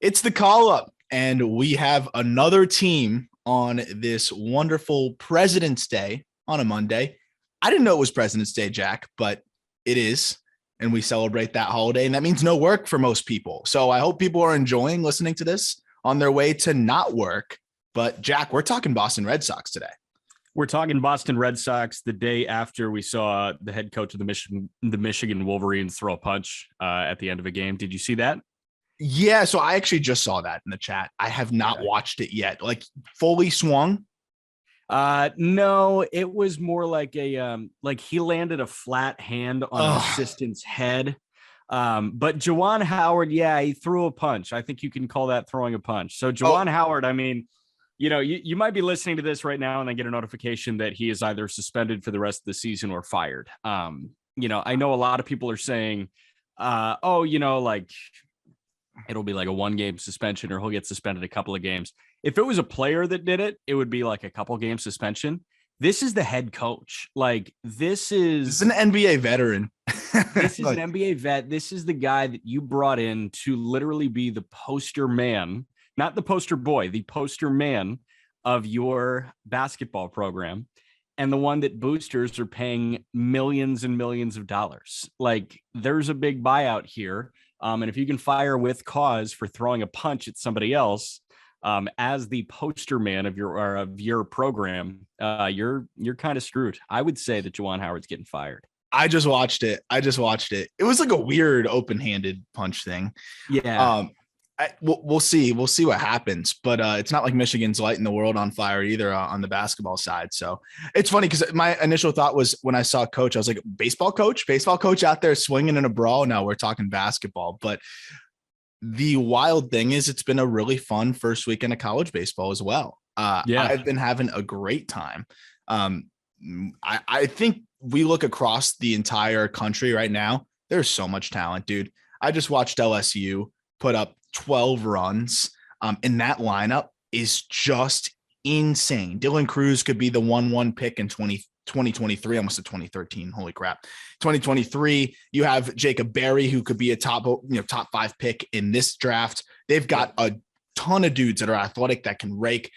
It's the call up, and we have another team on this wonderful President's Day on a Monday. I didn't know it was President's Day, Jack, but it is. And we celebrate that holiday. And that means no work for most people. So I hope people are enjoying listening to this on their way to not work. But Jack, we're talking Boston Red Sox today. We're talking Boston Red Sox the day after we saw the head coach of the Michigan Wolverines throw a punch at the end of a game. Did you see that? Yeah, so I actually just saw that in the chat. I have not watched it yet. Like fully swung. No, it was more like like he landed a flat hand on an assistant's head. But Juwan Howard, he threw a punch. I think you can call that throwing a punch. So Juwan Howard, I mean, you might be listening to this right now and then get a notification that he is either suspended for the rest of the season or fired. I know a lot of people are saying, like it'll be like a 1-game suspension or he'll get suspended a couple of games. If it was a player that did it, it would be like a couple game suspension. This is the head coach. Like this is an NBA veteran. This is an NBA vet. This is the guy that you brought in to literally be the poster man, not the poster boy, the poster man of your basketball program. And the one that boosters are paying millions and millions of dollars. Like there's a big buyout here. And if you can fire with cause for throwing a punch at somebody else, as the poster man of your program, you're kind of screwed. I would say that Juwan Howard's getting fired. I just watched it. It was like a weird open-handed punch thing. Yeah. We'll see. We'll see what happens. But it's not like Michigan's lighting the world on fire either on the basketball side. So it's funny because my initial thought was when I saw coach, I was like, baseball coach out there swinging in a brawl. Now we're talking basketball. But the wild thing is it's been a really fun first weekend of college baseball as well. I've been having a great time. I think we look across the entire country right now. There's so much talent, dude. I just watched LSU put up 12 runs. And that lineup is just insane. Dylan Cruz could be the 1-1 pick in 2023, almost a 2013. Holy crap. 2023, you have Jacob Berry, who could be a top 5 pick in this draft. They've got a ton of dudes that are athletic that can rake.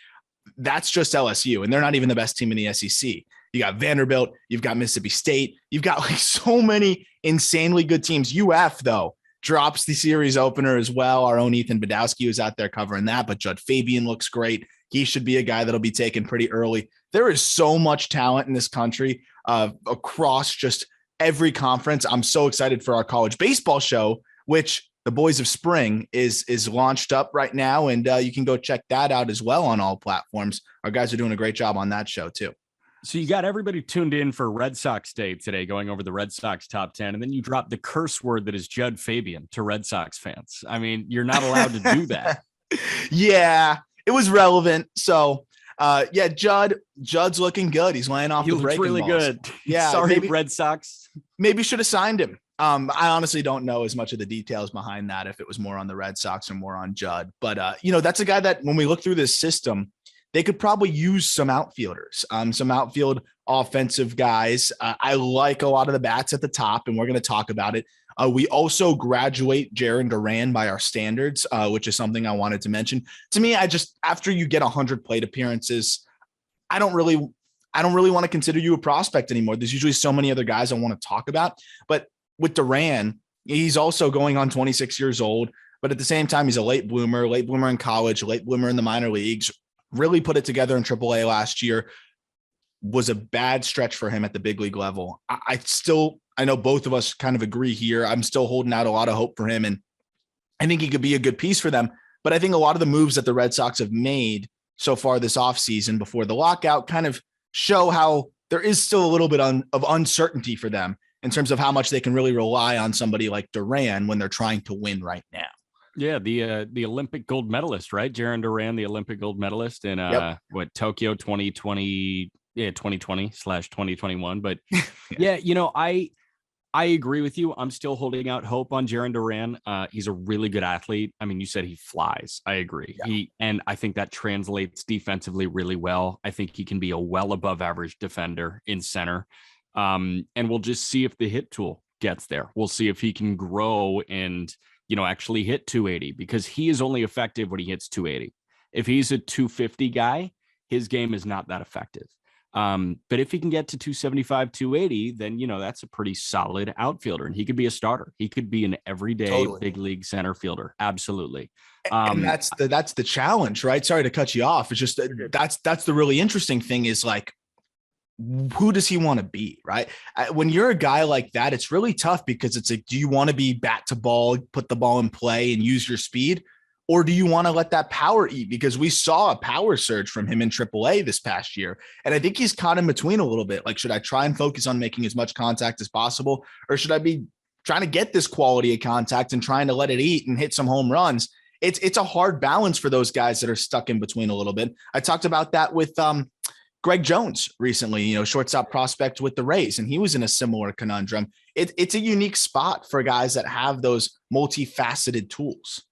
That's just LSU. And they're not even the best team in the SEC. You got Vanderbilt, you've got Mississippi State, you've got like so many insanely good teams. UF though drops the series opener as well. Our own Ethan Badowski was out there covering that, but Judd Fabian looks great. He should be a guy that'll be taken pretty early. There is so much talent in this country across just every conference. I'm so excited for our college baseball show, which the Boys of Spring is launched up right now. And you can go check that out as well on all platforms. Our guys are doing a great job on that show too. So you got everybody tuned in for Red Sox Day today, going over the Red Sox top 10, and then you drop the curse word that is Judd Fabian to Red Sox fans. I mean, you're not allowed to do that. Yeah, it was relevant. So, Judd's looking good. He's laying off. He looks really balls. Good. Yeah, sorry, Red Sox. Maybe should have signed him. I honestly don't know as much of the details behind that, if it was more on the Red Sox or more on Judd. But that's a guy that when we look through this system, they could probably use some outfielders, some outfield offensive guys. I like a lot of the bats at the top, and we're going to talk about it. We also graduate Jaren Duran by our standards, which is something I wanted to mention. To me, after you get 100 plate appearances, I don't really want to consider you a prospect anymore. There's usually so many other guys I want to talk about. But with Duran, he's also going on 26 years old. But at the same time, he's a late bloomer in college, late bloomer in the minor leagues. Really put it together in AAA last year. Was a bad stretch for him at the big league level. I know both of us kind of agree here. I'm still holding out a lot of hope for him, and I think he could be a good piece for them. But I think a lot of the moves that the Red Sox have made so far this offseason before the lockout kind of show how there is still a little bit of uncertainty for them in terms of how much they can really rely on somebody like Duran when they're trying to win right now. Yeah, the Olympic gold medalist, right? Jaren Duran, the Olympic gold medalist in Tokyo 2020, 2020/2021. But I agree with you. I'm still holding out hope on Jaren Duran. He's a really good athlete. I mean, you said he flies. I agree. Yeah. And I think that translates defensively really well. I think he can be a well above average defender in center. And we'll just see if the hit tool gets there. We'll see if he can grow and actually hit 280, because he is only effective when he hits 280. If he's a 250 guy, his game is not that effective. But if he can get to 275, 280, then, that's a pretty solid outfielder, and he could be a starter. He could be an everyday big league center fielder. Absolutely. And that's the challenge, right? Sorry to cut you off. It's just that's the really interesting thing is like, who does he want to be, right? When you're a guy like that, it's really tough because it's like, do you want to be bat to ball, put the ball in play and use your speed? Or do you want to let that power eat? Because we saw a power surge from him in AAA this past year. And I think he's caught in between a little bit. Like, should I try and focus on making as much contact as possible? Or should I be trying to get this quality of contact and trying to let it eat and hit some home runs? It's a hard balance for those guys that are stuck in between a little bit. I talked about that with Greg Jones recently, shortstop prospect with the Rays, and he was in a similar conundrum. It's a unique spot for guys that have those multifaceted tools.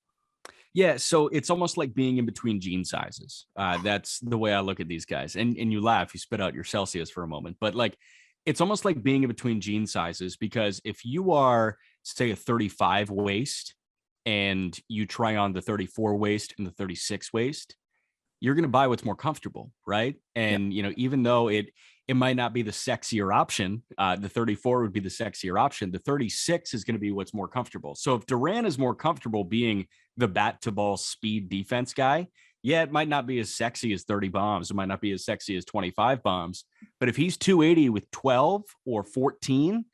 Yeah, so it's almost like being in between gene sizes. That's the way I look at these guys. And you laugh, you spit out your Celsius for a moment, but like, it's almost like being in between gene sizes, because if you are, say, a 35 waist and you try on the 34 waist and the 36 waist, you're going to buy what's more comfortable, right? And, even though it might not be the sexier option, the 34 would be the sexier option. The 36 is going to be what's more comfortable. So if Duran is more comfortable being the bat to ball speed defense guy, it might not be as sexy as 30 bombs. It might not be as sexy as 25 bombs. But if he's 280 with 12 or 14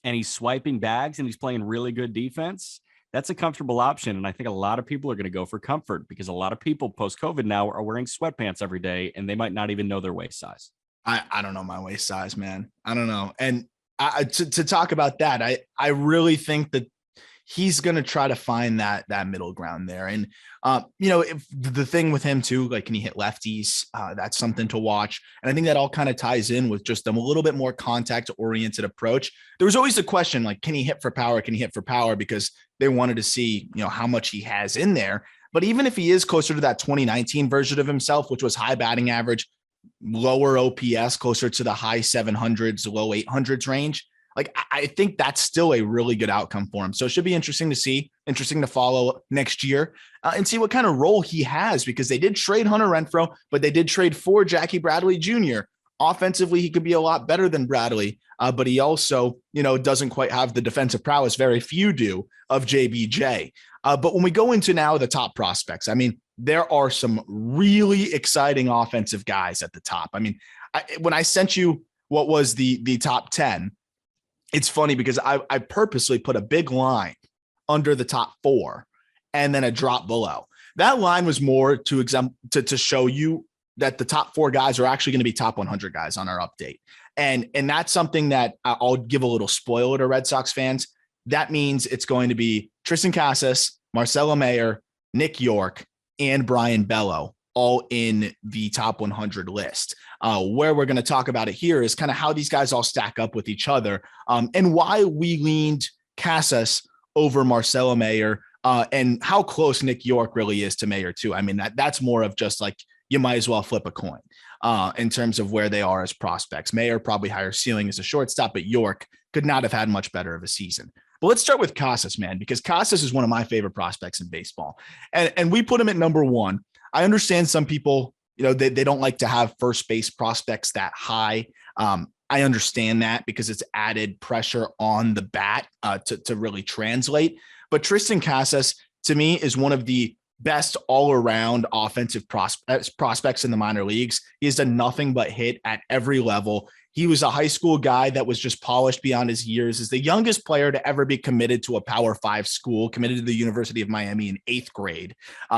and he's swiping bags and he's playing really good defense, that's a comfortable option. And I think a lot of people are going to go for comfort, because a lot of people post-COVID now are wearing sweatpants every day and they might not even know their waist size. I don't know my waist size, man. I don't know. And to talk about that, I really think that he's going to try to find that middle ground there. And, if the thing with him too, like, can he hit lefties? That's something to watch. And I think that all kind of ties in with just a little bit more contact oriented approach. There was always the question, like, can he hit for power? Can he hit for power? Because they wanted to see, how much he has in there. But even if he is closer to that 2019 version of himself, which was high batting average, lower OPS, closer to the high 700s, low 800s range, like, I think that's still a really good outcome for him. So it should be interesting to see, interesting to follow next year and see what kind of role he has, because they did trade Hunter Renfroe, but they did trade for Jackie Bradley Jr. Offensively, he could be a lot better than Bradley, but he also, doesn't quite have the defensive prowess, very few do, of JBJ. But when we go into now the top prospects, I mean, there are some really exciting offensive guys at the top. I mean, when I sent you what was the top 10, it's funny because I purposely put a big line under the top 4 and then a drop below. That line was more to show you that the top 4 guys are actually going to be top 100 guys on our update. And that's something that I'll give a little spoiler to Red Sox fans. That means it's going to be Tristan Cassis, Marcelo Mayer, Nick York, and Brayan Bello all in the top 100 list. Where we're going to talk about it here is kind of how these guys all stack up with each other, and why we leaned Cassis over Marcelo Mayer, and how close Nick York really is to Mayer too. I mean, that's more of just like, you might as well flip a coin in terms of where they are as prospects. Mayer probably higher ceiling as a shortstop, but York could not have had much better of a season. But let's start with Cassis, man, because Cassis is one of my favorite prospects in baseball. And we put him at number 1. I understand some people, they don't like to have first base prospects that high. I understand that because it's added pressure on the bat to really translate. But Tristan Cassis, to me, is one of the best all-around offensive prospects in the minor leagues. He has done nothing but hit at every level. He was a high school guy that was just polished beyond his years. Is the youngest player to ever be committed to a Power 5 school, committed to the University of Miami in 8th grade.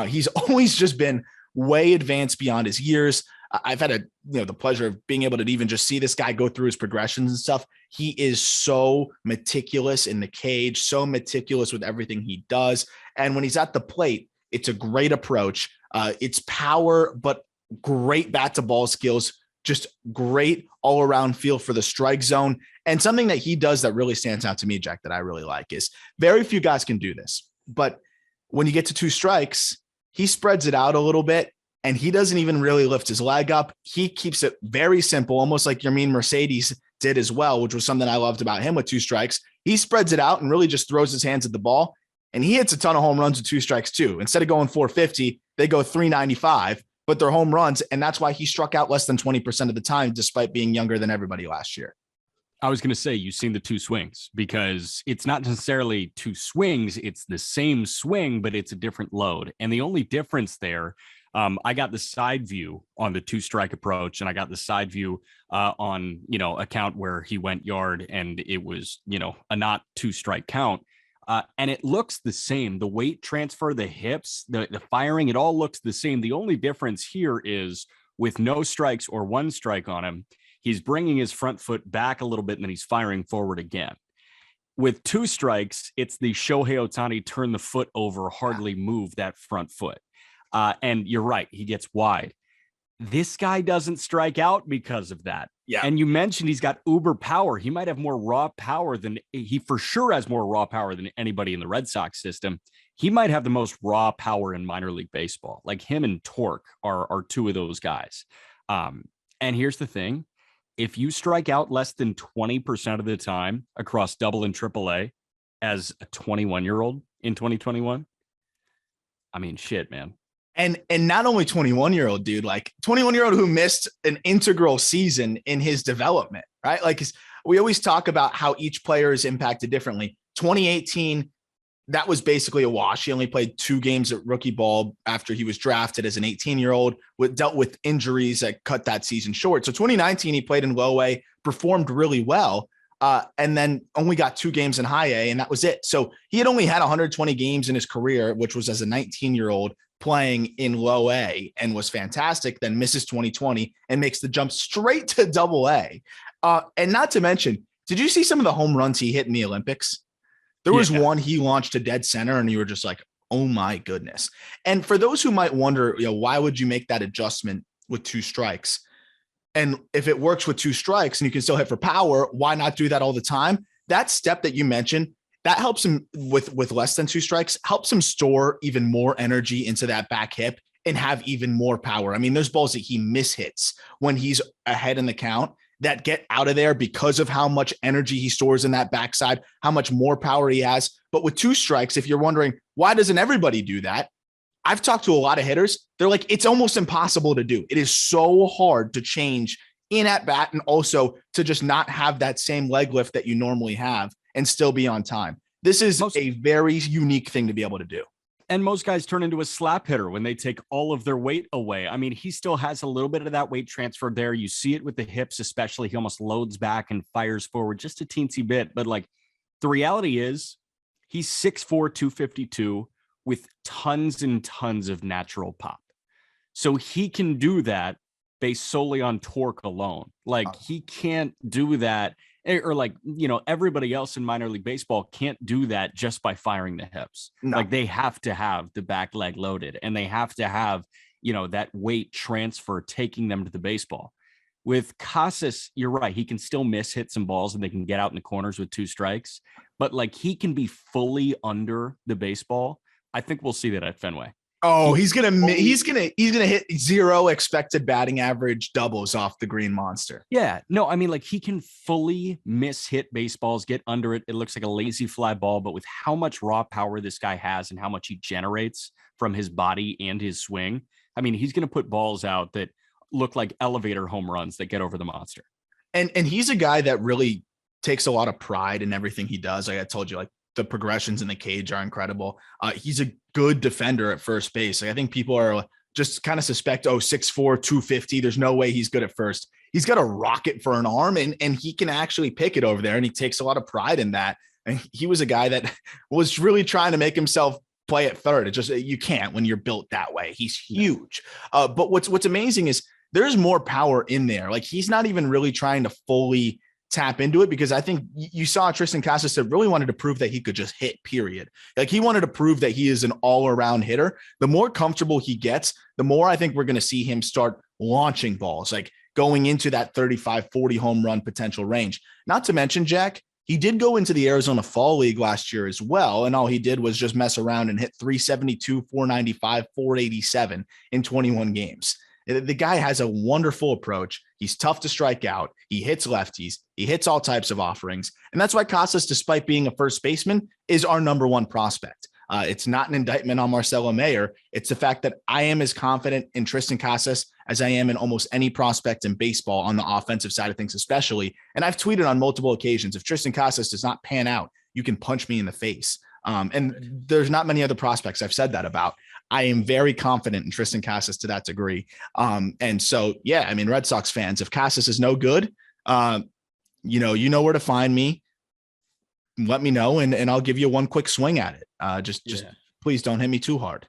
He's always just been way advanced beyond his years. I've had the pleasure of being able to even just see this guy go through his progressions and stuff. He is so meticulous in the cage, so meticulous with everything he does. And when he's at the plate, it's a great approach. It's power, but great bat to ball skills, just great all around feel for the strike zone. And something that he does that really stands out to me, Jack, that I really like is very few guys can do this. But when you get to 2 strikes, he spreads it out a little bit and he doesn't even really lift his leg up. He keeps it very simple, almost like Yermin Mercedes did as well, which was something I loved about him with 2 strikes. He spreads it out and really just throws his hands at the ball. And he hits a ton of home runs with 2 strikes too. Instead of going 450, they go 395, but they're home runs. And that's why he struck out less than 20% of the time, despite being younger than everybody last year. I was going to say, you've seen the 2 swings, because it's not necessarily 2 swings. It's the same swing, but it's a different load. And the only difference there, I got the side view on the 2-strike approach, and I got the side view on, a count where he went yard and it was, a not 2-strike count. And it looks the same. The weight transfer, the hips, the firing, it all looks the same. The only difference here is with no strikes or 1 strike on him, he's bringing his front foot back a little bit and then he's firing forward again. With 2 strikes, it's the Shohei Ohtani turn the foot over, hardly move that front foot. And you're right, he gets wide. This guy doesn't strike out because of that. Yeah. And you mentioned he's got uber power. He might have more raw power he for sure has more raw power than anybody in the Red Sox system. He might have the most raw power in minor league baseball. Like him and Torque are 2 of those guys. And here's the thing. If you strike out less than 20% of the time across double and triple A as a 21-year-old in 2021, I mean, shit, man. And not only 21-year-old, dude, like 21-year-old who missed an integral season in his development, right? Like we always talk about how each player is impacted differently. 2018, that was basically a wash. He only played 2 games at rookie ball after he was drafted as an 18-year-old, dealt with injuries that cut that season short. So 2019, he played in low A, performed really well, and then only got 2 games in high A, and that was it. So he had only had 120 games in his career, which was as a 19-year-old playing in low A, and was fantastic, then misses 2020 and makes the jump straight to double A. And not to mention, did you see some of the home runs he hit in the Olympics? There was one he launched to dead center and you were just like, oh my goodness. And for those who might wonder, why would you make that adjustment with 2 strikes? And if it works with 2 strikes and you can still hit for power, why not do that all the time? That step that you mentioned, that helps him with less than 2 strikes, helps him store even more energy into that back hip and have even more power. I mean, there's balls that he mishits when he's ahead in the count that get out of there because of how much energy he stores in that backside, how much more power he has. But with 2 strikes, if you're wondering, why doesn't everybody do that? I've talked to a lot of hitters. They're like, it's almost impossible to do. It is so hard to change in at bat and also to just not have that same leg lift that you normally have and still be on time. This is a very unique thing to be able to do. And most guys turn into a slap hitter when they take all of their weight away. I mean, he still has a little bit of that weight transfer there. You see it with the hips, especially. He almost loads back and fires forward just a teensy bit. But like the reality is he's 6'4", 252 with tons and tons of natural pop. So he can do that based solely on torque alone. Like he can't do that, or like, everybody else in minor league baseball can't do that just by firing the hips. No. Like they have to have the back leg loaded and they have to have, that weight transfer taking them to the baseball. With Cassis, you're right. He can still miss hit some balls and they can get out in the corners with 2 strikes, but like he can be fully under the baseball. I think we'll see that at Fenway. Oh, he's gonna hit 0 expected batting average doubles off the green monster. Yeah, no, I mean, like he can fully miss hit baseballs, get under it. It looks like a lazy fly ball, but with how much raw power this guy has and how much he generates from his body and his swing, I mean, he's gonna put balls out that look like elevator home runs that get over the monster. And he's a guy that really takes a lot of pride in everything he does. Like I told you, like the progressions in the cage are incredible. He's a good defender at first base. Like I think people are just kind of suspect, 6'4", 250. There's no way he's good at first. He's got a rocket for an arm and he can actually pick it over there. And he takes a lot of pride in that. And he was a guy that was really trying to make himself play at third. It just, you can't when you're built that way. He's huge. But what's amazing is there's more power in there. Like he's not even really trying to fully tap into it, because I think you saw Tristan Cassis that really wanted to prove that he could just hit, period. Like he wanted to prove that he is an all-around hitter. The more comfortable he gets, the more I think we're going to see him start launching balls, like going into that 35, 40 home run potential range. Not to mention, Jack, he did go into the Arizona Fall League last year as well, and all he did was just mess around and hit 372, 495, 487 in 21 games. The guy has a wonderful approach. He's tough to strike out. He hits lefties. He hits all types of offerings. And that's why Casas, despite being a first baseman, is our number 1 prospect. It's not an indictment on Marcelo Mayer. It's the fact that I am as confident in Tristan Cassis as I am in almost any prospect in baseball on the offensive side of things, especially. And I've tweeted on multiple occasions, if Tristan Cassis does not pan out, you can punch me in the face. And there's not many other prospects I've said that about. I am very confident in Tristan Cassis to that degree. And so, yeah, I mean, Red Sox fans, if Cassis is no good, you know where to find me. Let me know, and I'll give you one quick swing at it. Just please don't hit me too hard.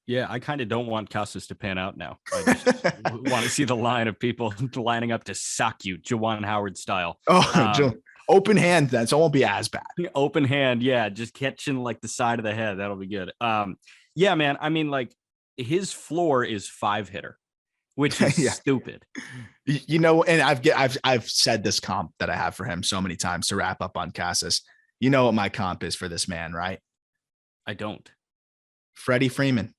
Yeah, I kind of don't want Cassis to pan out now. I just want to see the line of people lining up to sock you, Juwan Howard style. Open hand then, so it won't be as bad. Open hand, yeah, just catching like the side of the head. That'll be good. Yeah, man. I mean, like his floor is 5-hitter, which is stupid. You know, and I've said this comp that I have for him so many times to wrap up on Cassis. You know what my comp is for this man, right? I don't. Freddie Freeman.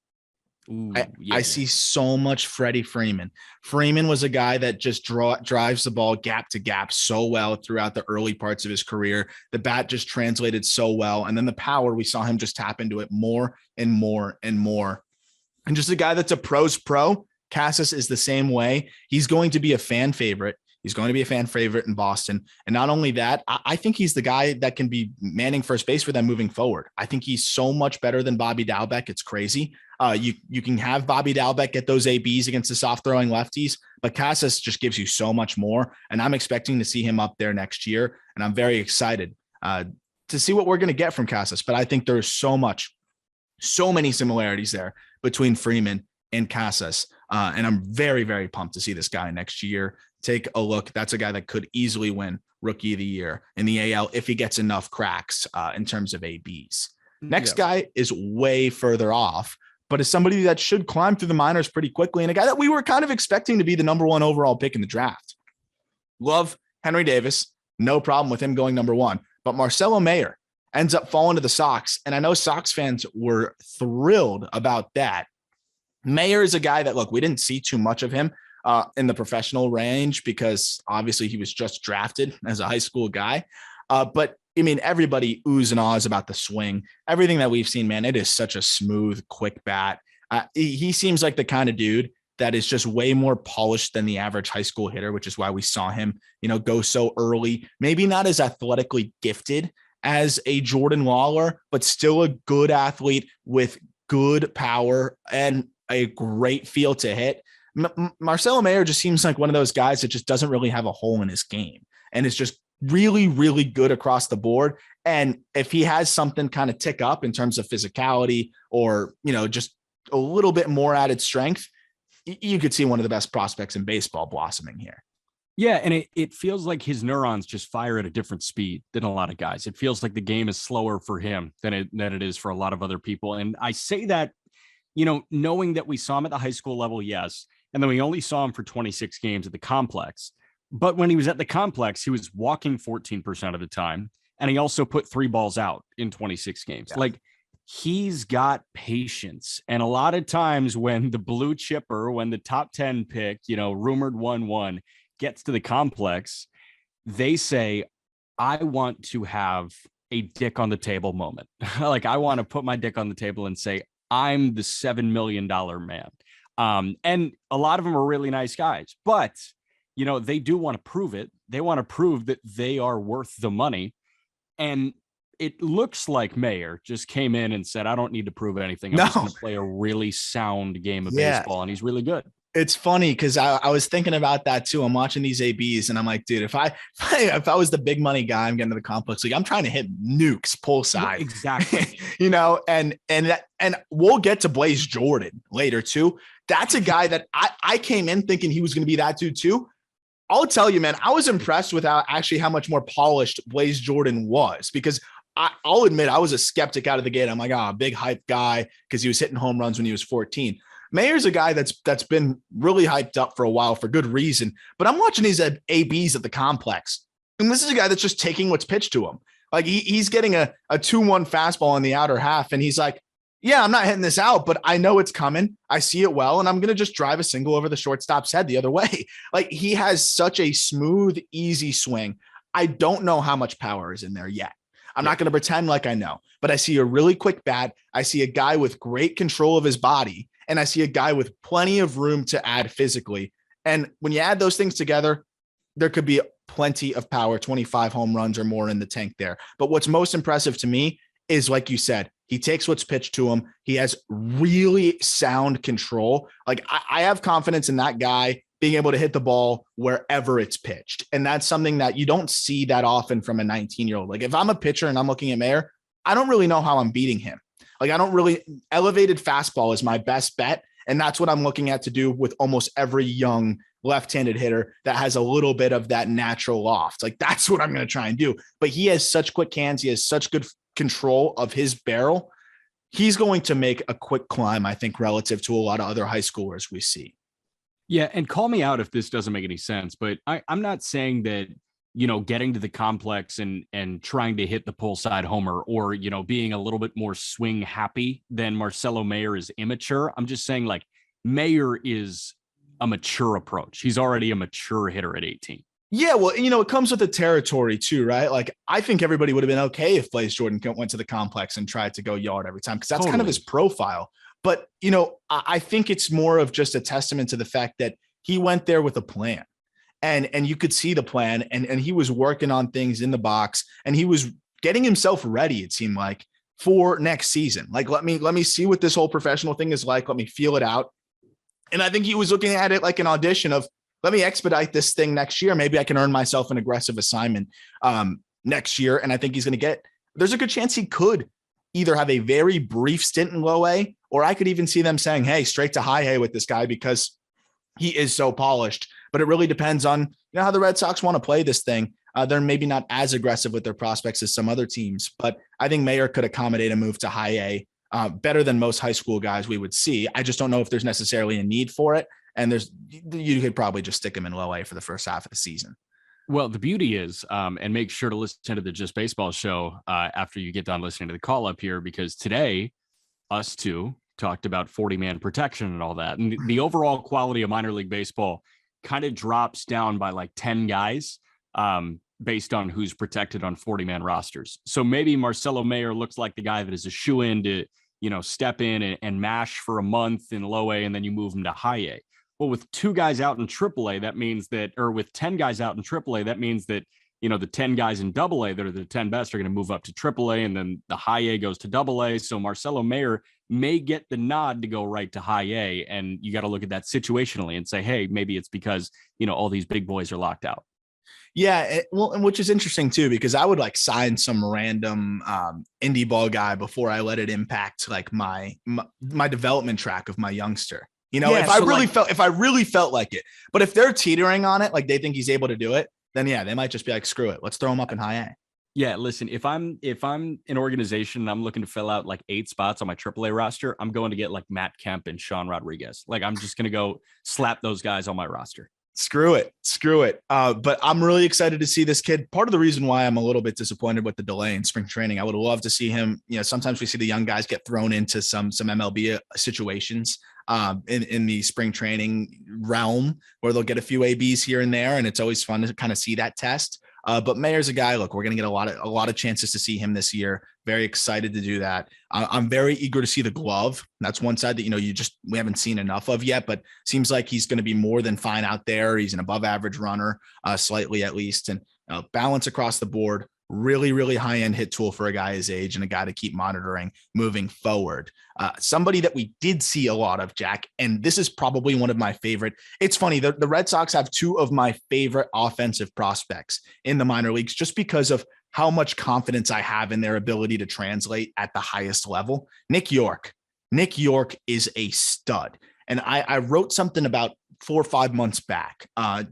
Ooh, I see so much Freddie Freeman. Freeman was a guy that just drives the ball gap to gap so well throughout the early parts of his career. The bat just translated so well. And then the power, we saw him just tap into it more and more and more. And just a guy that's a pro's pro. Cassis is the same way. He's going to be a fan favorite. He's going to be a fan favorite in Boston. And not only that, I think he's the guy that can be manning first base for them moving forward. I think he's so much better than Bobby Dalbec. It's crazy. You can have Bobby Dalbec get those ABs against the soft throwing lefties, but Cassis just gives you so much more. And I'm expecting to see him up there next year. And I'm very excited to see what we're going to get from Cassis. But I think there's so many similarities there between Freeman and Cassis. And I'm very, very pumped to see this guy next year. Take a look. That's a guy that could easily win Rookie of the Year in the AL if he gets enough cracks in terms of ABs. Next guy is way further off, but is somebody that should climb through the minors pretty quickly, and a guy that we were kind of expecting to be the number 1 overall pick in the draft. Love Henry Davis. No problem with him going number 1. But Marcelo Mayer ends up falling to the Sox, and I know Sox fans were thrilled about that. Mayer is a guy that, look, we didn't see too much of him in the professional range because obviously he was just drafted as a high school guy. But I mean, everybody oohs and ahs about the swing. Everything that we've seen, man, it is such a smooth, quick bat. He seems like the kind of dude that is just way more polished than the average high school hitter, which is why we saw him, go so early. Maybe not as athletically gifted as a Jordan Lawler, but still a good athlete with good power and a great feel to hit. Marcelo Mayer just seems like one of those guys that just doesn't really have a hole in his game and is just really, really good across the board. And if he has something kind of tick up in terms of physicality or, just a little bit more added strength, you could see one of the best prospects in baseball blossoming here. Yeah, and it feels like his neurons just fire at a different speed than a lot of guys. It feels like the game is slower for him than it is for a lot of other people. And I say that, knowing that we saw him at the high school level, yes, and then we only saw him for 26 games at the complex. But when he was at the complex, he was walking 14% of the time. And he also put 3 balls out in 26 games. Yeah. Like, he's got patience. And a lot of times when the blue chipper, when the top 10 pick, rumored 1-1 gets to the complex, they say, I want to have a dick on the table moment. Like, I want to put my dick on the table and say, I'm the $7 million man. And a lot of them are really nice guys, but, they do want to prove it. They want to prove that they are worth the money. And it looks like Mayer just came in and said, I don't need to prove anything. I'm just going to play a really sound game of baseball. And he's really good. It's funny because I was thinking about that too. I'm watching these ABs and I'm like, dude, if I was the big money guy, I'm getting to the complex league, I'm trying to hit nukes pull side. Exactly. And we'll get to Blaze Jordan later too. That's a guy that I came in thinking he was going to be that dude too. I'll tell you, man, I was impressed with how much more polished Blaze Jordan was, because I'll admit I was a skeptic out of the gate. I'm like, a big hype guy because he was hitting home runs when he was 14. Mayer's a guy that's been really hyped up for a while for good reason, but I'm watching these ABs at the complex, and this is a guy that's just taking what's pitched to him. Like he's getting a 2-1 fastball in the outer half, and he's like, yeah, I'm not hitting this out, but I know it's coming. I see it well, and I'm going to just drive a single over the shortstop's head the other way. Like, he has such a smooth, easy swing. I don't know how much power is in there yet. I'm not going to pretend like I know, but I see a really quick bat. I see a guy with great control of his body, and I see a guy with plenty of room to add physically. And when you add those things together, there could be plenty of power, 25 home runs or more in the tank there. But what's most impressive to me is, like you said, he takes what's pitched to him. He has really sound control. Like I have confidence in that guy being able to hit the ball wherever it's pitched. And that's something that you don't see that often from a 19-year-old. Like if I'm a pitcher and I'm looking at Mayer, I don't really know how I'm beating him. Like elevated fastball is my best bet. And that's what I'm looking at to do with almost every young left-handed hitter that has a little bit of that natural loft. Like that's what I'm going to try and do. But he has such quick hands. He has such good control of his barrel. He's going to make a quick climb, I think, relative to a lot of other high schoolers we see. Yeah. And call me out if this doesn't make any sense, but I'm not saying that, getting to the complex and trying to hit the pull side homer or, being a little bit more swing happy than Marcelo Mayer is immature. I'm just saying like Mayer is a mature approach. He's already a mature hitter at 18. Yeah, well, it comes with the territory too, right? Like I think everybody would have been okay if Blaze Jordan went to the complex and tried to go yard every time, because that's kind of his profile. But, I think it's more of just a testament to the fact that he went there with a plan, and you could see the plan, and he was working on things in the box, and he was getting himself ready, it seemed like, for next season. Like, let me see what this whole professional thing is like. Let me feel it out. And I think he was looking at it like an audition of, let me expedite this thing next year. Maybe I can earn myself an aggressive assignment next year. And I think there's a good chance he could either have a very brief stint in low A, or I could even see them saying, hey, straight to high A with this guy because he is so polished. But it really depends on how the Red Sox want to play this thing. They're maybe not as aggressive with their prospects as some other teams, but I think Mayer could accommodate a move to high A better than most high school guys we would see. I just don't know if there's necessarily a need for it. And you could probably just stick him in low A for the first half of the season. Well, the beauty is, and make sure to listen to the Just Baseball show after you get done listening to the call up here, because today us two talked about 40-man protection and all that. And the overall quality of minor league baseball kind of drops down by like 10 guys based on who's protected on 40-man rosters. So maybe Marcelo Mayer looks like the guy that is a shoe-in to, step in and mash for a month in low A, and then you move him to high A. Well, with 2 guys out in AAA, that means that, or with 10 guys out in AAA, that means that, the 10 guys in AA that are the 10 best are going to move up to AAA, and then the high A goes to AA. So Marcelo Mayer may get the nod to go right to high A, and you got to look at that situationally and say, hey, maybe it's because, all these big boys are locked out. Yeah, and which is interesting too, because I would like sign some random indie ball guy before I let it impact like my development track of my youngster. If I really felt like it. But if they're teetering on it, like they think he's able to do it, then yeah, they might just be like, screw it, let's throw him up in high A. Yeah, listen, if I'm an organization and I'm looking to fill out like 8 spots on my AAA roster, I'm going to get like Matt Kemp and Sean Rodriguez. Like I'm just going to go slap those guys on my roster. Screw it. But I'm really excited to see this kid. Part of the reason why I'm a little bit disappointed with the delay in spring training, I would love to see him. Sometimes we see the young guys get thrown into some MLB situations in the spring training realm where they'll get a few ABs here and there. And it's always fun to kind of see that test. But Mayer's a guy, look, we're going to get a lot of chances to see him this year. Very excited to do that. I'm very eager to see the glove. That's one side that, we haven't seen enough of yet, but seems like he's going to be more than fine out there. He's an above average runner, slightly at least, and balance across the board. Really, really high-end hit tool for a guy his age and a guy to keep monitoring moving forward. Somebody that we did see a lot of, Jack, and this is probably one of my favorite. It's funny, the Red Sox have 2 of my favorite offensive prospects in the minor leagues just because of how much confidence I have in their ability to translate at the highest level. Nick York is a stud. And I wrote something about 4 or 5 months back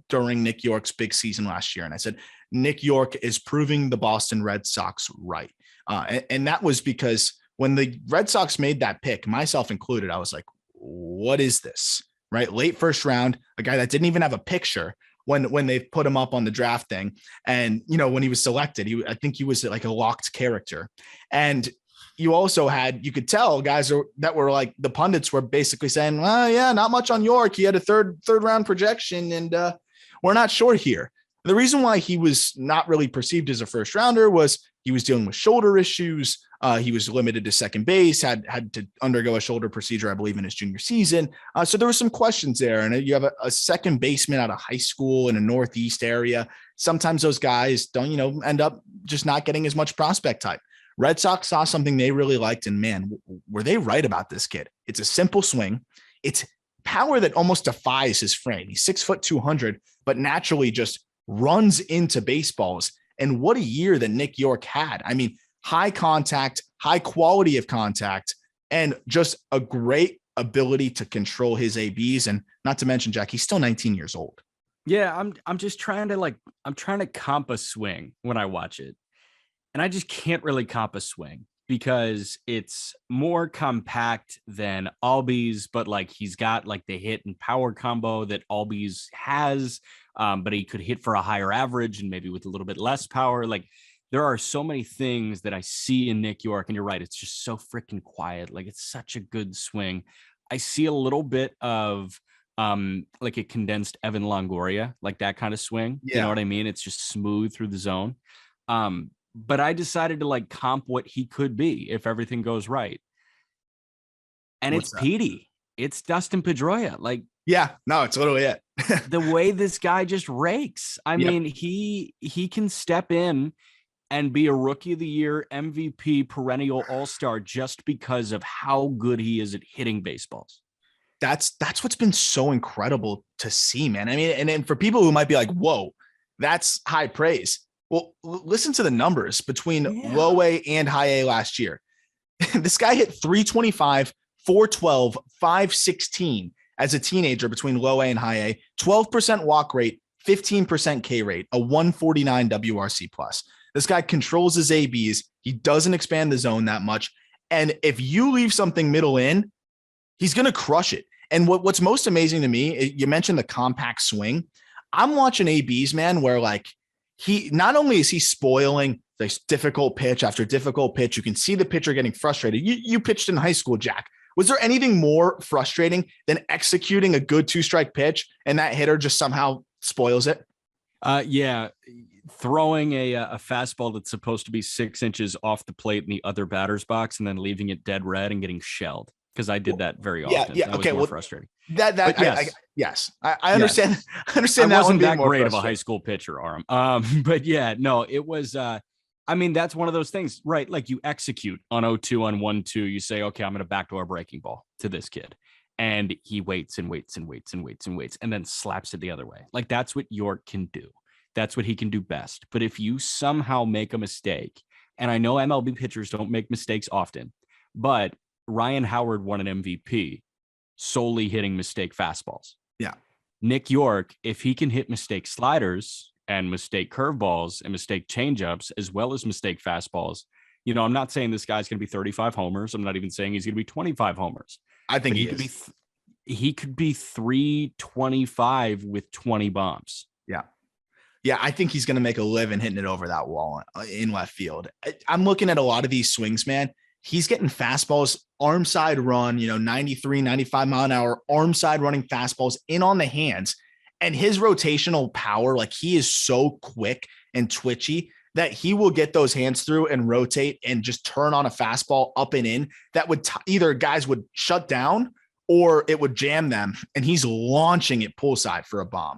during Nick York's big season last year. And I said, Nick York is proving the Boston Red Sox right. And that was because when the Red Sox made that pick, myself included, I was like, what is this? Right? Late first round, a guy that didn't even have a picture when they put him up on the draft thing. And, when he was selected, I think he was like a locked character. And you also you could tell guys that were like, the pundits were basically saying, well, yeah, not much on York. He had a third round projection and we're not sure here. The reason why he was not really perceived as a first rounder was He was dealing with shoulder issues. He was limited to second base, had to undergo a shoulder procedure, I believe, in his junior season. So there were some questions there. And you have a second baseman out of high school in a Northeast area. Sometimes those guys don't, end up just not getting as much prospect type. Red Sox saw something they really liked, and man, were they right about this kid? It's a simple swing. It's power that almost defies his frame. He's 6', 200, but naturally just runs into baseballs. And what a year that Nick York had. I mean, high contact, high quality of contact, and just a great ability to control his ABs. And not to mention, Jack, he's still 19 years old. Yeah, I'm just trying to comp a swing when I watch it. And I just can't really comp a swing because it's more compact than Albies, but like he's got like the hit and power combo that Albies has, but he could hit for a higher average and maybe with a little bit less power. Like there are so many things that I see in Nick York, and you're right, it's just so freaking quiet. Like it's such a good swing. I see a little bit of like a condensed Evan Longoria, like that kind of swing. Yeah. You know what I mean? It's just smooth through the zone. But I decided to like comp what he could be if everything goes right. And it's Petey. It's Dustin Pedroia. Like, yeah, no, it's literally it. The way this guy just rakes. I mean, he can step in and be a rookie of the year, MVP, perennial all-star just because of how good he is at hitting baseballs. That's what's been so incredible to see, man. I mean, and for people who might be like, whoa, that's high praise. Well, listen to the numbers between low A and high A last year. This guy hit 325, 412, 516 as a teenager between low A and high A, 12% walk rate, 15% K rate, a 149 WRC plus. This guy controls his ABs. He doesn't expand the zone that much. And if you leave something middle in, he's going to crush it. And what's most amazing to me, you mentioned the compact swing. I'm watching ABs, man, where like, he not only is he spoiling this difficult pitch after difficult pitch, you can see the pitcher getting frustrated. You pitched in high school, Jack. Was there anything more frustrating than executing a good 2-strike pitch and that hitter just somehow spoils it? Yeah. Throwing a fastball that's supposed to be 6 inches off the plate in the other batter's box and then leaving it dead red and getting shelled. Because I did that very often. Yeah. That was frustrating. Yes. I understand. Yes. I understand that wasn't that great of a high school pitcher, Aram. But yeah, no, it was. I mean, that's one of those things, right? Like you execute on 0-2 on 1-2. You say, okay, I'm going to backdoor breaking ball to this kid, and he waits and waits and waits and waits and waits, and then slaps it the other way. Like that's what York can do. That's what he can do best. But if you somehow make a mistake, and I know MLB pitchers don't make mistakes often, but Ryan Howard won an MVP solely hitting mistake fastballs. Yeah. Nick York, if he can hit mistake sliders and mistake curveballs and mistake changeups, as well as mistake fastballs, I'm not saying this guy's going to be 35 homers. I'm not even saying he's going to be 25 homers. I think he could be 325 with 20 bombs. Yeah. Yeah, I think he's going to make a living hitting it over that wall in left field. I'm looking at a lot of these swings, man. He's getting fastballs, arm side run, 93, 95 mile an hour, arm side running fastballs in on the hands. And his rotational power, like he is so quick and twitchy that he will get those hands through and rotate and just turn on a fastball up and in that would either guys would shut down or it would jam them. And he's launching it pull side for a bomb.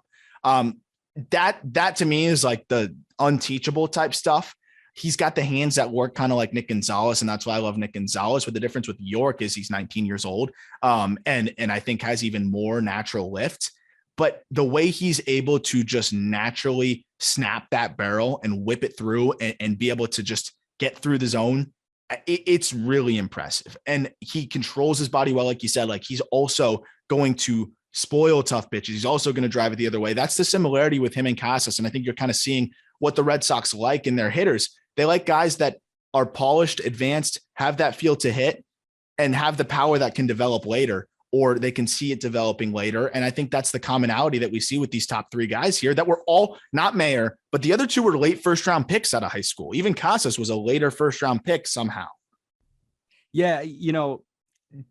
That to me is like the unteachable type stuff. He's got the hands that work kind of like Nick Gonzalez, and that's why I love Nick Gonzalez. But the difference with York is he's 19 years old, and I think has even more natural lift. But the way he's able to just naturally snap that barrel and whip it through and be able to just get through the zone, it's really impressive. And he controls his body well, like you said. Like he's also going to spoil tough pitches. He's also going to drive it the other way. That's the similarity with him and Cassis, and I think you're kind of seeing what the Red Sox like in their hitters. They like guys that are polished, advanced, have that feel to hit, and have the power that can develop later, or they can see it developing later. And I think that's the commonality that we see with these top three guys here that were all not Mayer, but the other two were late first round picks out of high school. Even Cassis was a later first round pick somehow. Yeah.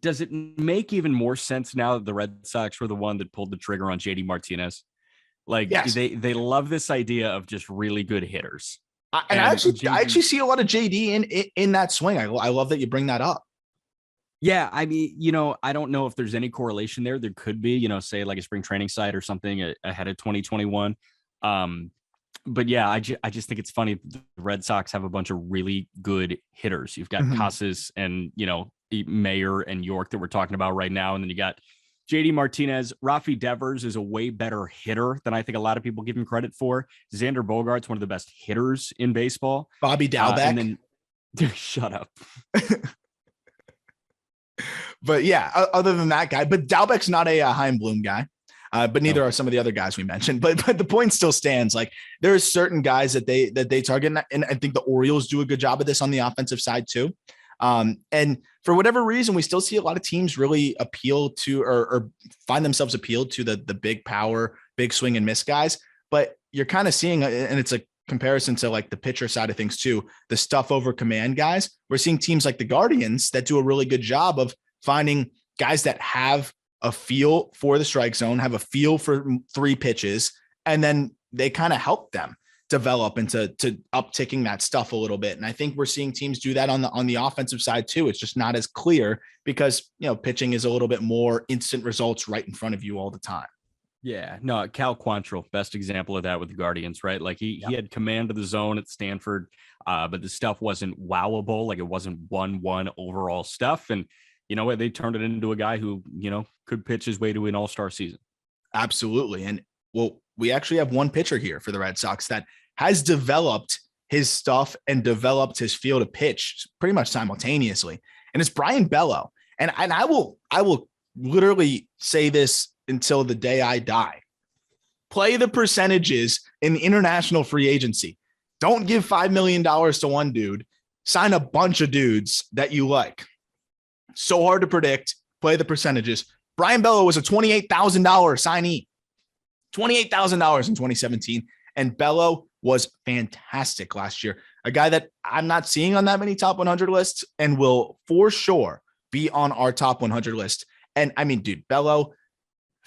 Does it make even more sense now that the Red Sox were the one that pulled the trigger on JD Martinez? Like yes. They love this idea of just really good hitters. I actually see a lot of JD in that swing. I love that you bring that up. Yeah, I mean, I don't know if there's any correlation there. There could be, say like a spring training site or something ahead of 2021. But yeah, I just think it's funny. The Red Sox have a bunch of really good hitters. You've got Cassis and, Mayer and York that we're talking about right now. And then you got JD Martinez. Rafi Devers is a way better hitter than I think a lot of people give him credit for. Xander Bogaerts, one of the best hitters in baseball. Bobby Dalbec. And then shut up. But yeah, other than that guy, but Dalbec's not a Chaim Bloom guy, but neither are some of the other guys we mentioned. But the point still stands. Like there are certain guys that they target, and I think the Orioles do a good job of this on the offensive side too. And for whatever reason, we still see a lot of teams really appeal to or find themselves appealed to the big power, big swing and miss guys. But you're kind of seeing, and it's a comparison to like the pitcher side of things too, the stuff over command guys. We're seeing teams like the Guardians that do a really good job of finding guys that have a feel for the strike zone, have a feel for 3 pitches, and then they kind of help them develop into upticking that stuff a little bit. And I think we're seeing teams do that on the offensive side too. It's just not as clear because, pitching is a little bit more instant results right in front of you all the time. Yeah, no, Cal Cuantro, best example of that with the Guardians, right? Like he had command of the zone at Stanford, but the stuff wasn't wowable. Like it wasn't 1-1 overall stuff. And you know what? They turned it into a guy who, could pitch his way to an all-star season. Absolutely. And well, we actually have one pitcher here for the Red Sox that has developed his stuff and developed his feel to pitch pretty much simultaneously. And it's Brayan Bello. And I will literally say this until the day I die. Play the percentages in international free agency. Don't give $5 million to one dude. Sign a bunch of dudes that you like. So hard to predict. Play the percentages. Brayan Bello was a $28,000 signee. $28,000 in 2017. And Bello was fantastic last year. A guy that I'm not seeing on that many top 100 lists and will for sure be on our top 100 list. And I mean, dude, Bello,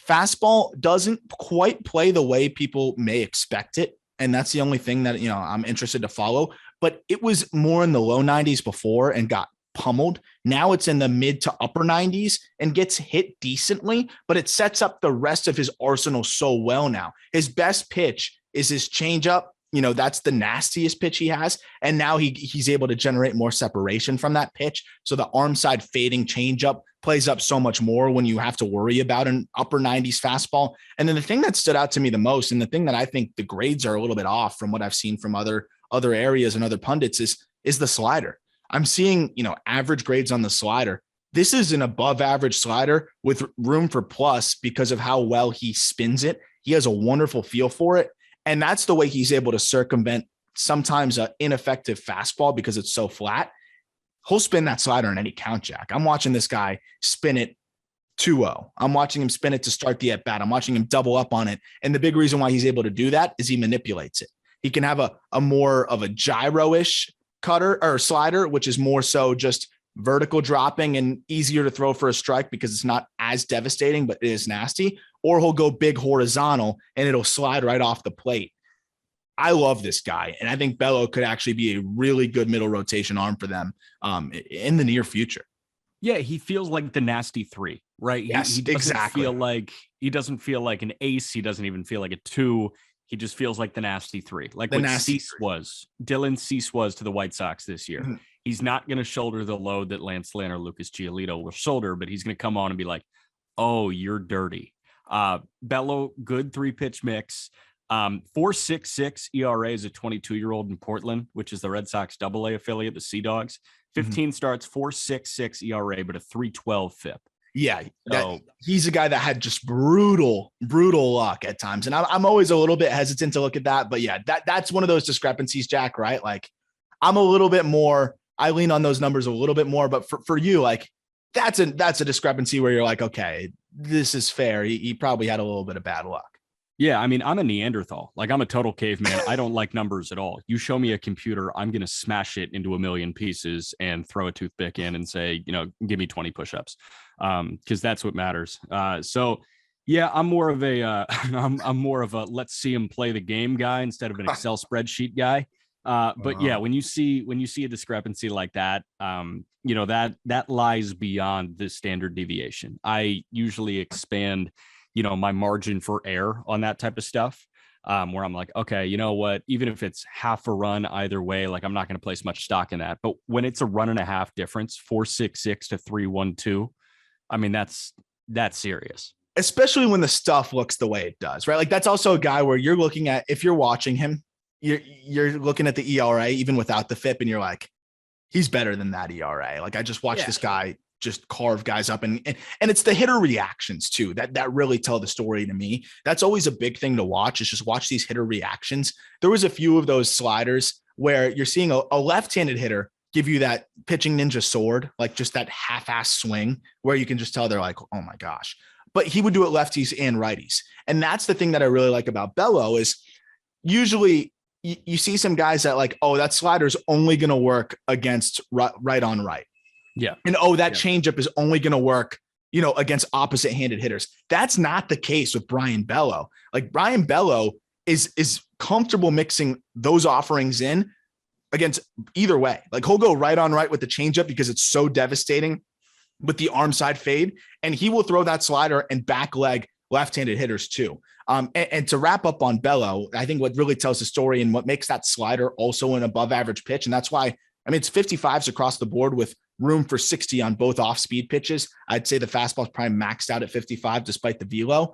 fastball doesn't quite play the way people may expect it. And that's the only thing that, I'm interested to follow. But it was more in the low 90s before and got pummeled. Now it's in the mid to upper 90s and gets hit decently, but it sets up the rest of his arsenal so well now. His best pitch is his changeup. That's the nastiest pitch he has. And now he's able to generate more separation from that pitch. So the arm side fading changeup plays up so much more when you have to worry about an upper 90s fastball. And then the thing that stood out to me the most, and the thing that I think the grades are a little bit off from what I've seen from other areas and other pundits is the slider. I'm seeing, average grades on the slider. This is an above average slider with room for plus because of how well he spins it. He has a wonderful feel for it. And that's the way he's able to circumvent sometimes an ineffective fastball because it's so flat. He'll spin that slider in any count, Jack. I'm watching this guy spin it 2-0. I'm watching him spin it to start the at bat. I'm watching him double up on it. And the big reason why he's able to do that is he manipulates it. He can have a more of a gyro-ish cutter or slider, which is more so just vertical dropping and easier to throw for a strike because it's not as devastating, but it is nasty. Or he'll go big horizontal and it'll slide right off the plate. I love this guy. And I think Bello could actually be a really good middle rotation arm for them in the near future. Yeah, he feels like the nasty 3, right? Yes, he doesn't exactly. he doesn't feel like an ace. He doesn't even feel like a 2. He just feels like the nasty 3, like what Cease was. Dylan Cease was to the White Sox this year. Mm-hmm. He's not going to shoulder the load that Lance Lynn or Lucas Giolito will shoulder, but he's going to come on and be like, oh, you're dirty. Bello, good 3-pitch mix. 4.66 ERA is a 22-year-old in Portland, which is the Red Sox AA affiliate, the Sea Dogs. 15 starts, 4.66 ERA, but a 3.12 FIP. Yeah, he's a guy that had just brutal luck at times. And I'm always a little bit hesitant to look at that. But yeah, that's one of those discrepancies, Jack, right? Like I'm a little bit more, I lean on those numbers a little bit more. But for you, like that's a discrepancy where you're like, okay, this is fair. He probably had a little bit of bad luck. Yeah, I mean, I'm a Neanderthal. Like, I'm a total caveman. I don't like numbers at all. You show me a computer, I'm going to smash it into a million pieces and throw a toothpick in and say, give me 20 push-ups, because that's what matters. So, yeah, I'm more of a let's see him play the game guy instead of an Excel spreadsheet guy. But yeah, when you see a discrepancy like that, that lies beyond the standard deviation. I usually expand, my margin for error on that type of stuff. Where I'm like, okay, you know what? Even if it's half a run either way, like I'm not going to place much stock in that. But when it's a run and a half difference, 4.66 to 3.12, I mean, that's serious. Especially when the stuff looks the way it does, right? Like that's also a guy where you're looking at, if you're watching him, you're looking at the ERA even without the FIP, and you're like, he's better than that ERA. Like I just watched this guy just carve guys up, and it's the hitter reactions too that really tell the story to me. That's always a big thing to watch, is just watch these hitter reactions. There was a few of those sliders where you're seeing a left-handed hitter give you that pitching ninja sword, like just that half-ass swing where you can just tell they're like, oh my gosh. But he would do it lefties and righties. And that's the thing that I really like about Bello is usually you see some guys that like, oh, that slider is only going to work against right on right. Yeah. And that changeup is only going to work, against opposite handed hitters. That's not the case with Brayan Bello. Like Brayan Bello is comfortable mixing those offerings in against either way. Like he'll go right on right with the changeup because it's so devastating with the arm side fade, and he will throw that slider and back leg left-handed hitters too. And to wrap up on Bello, I think what really tells the story and what makes that slider also an above average pitch. And that's why, it's 55s across the board with room for 60 on both off speed pitches. I'd say the fastball is probably maxed out at 55 despite the velo.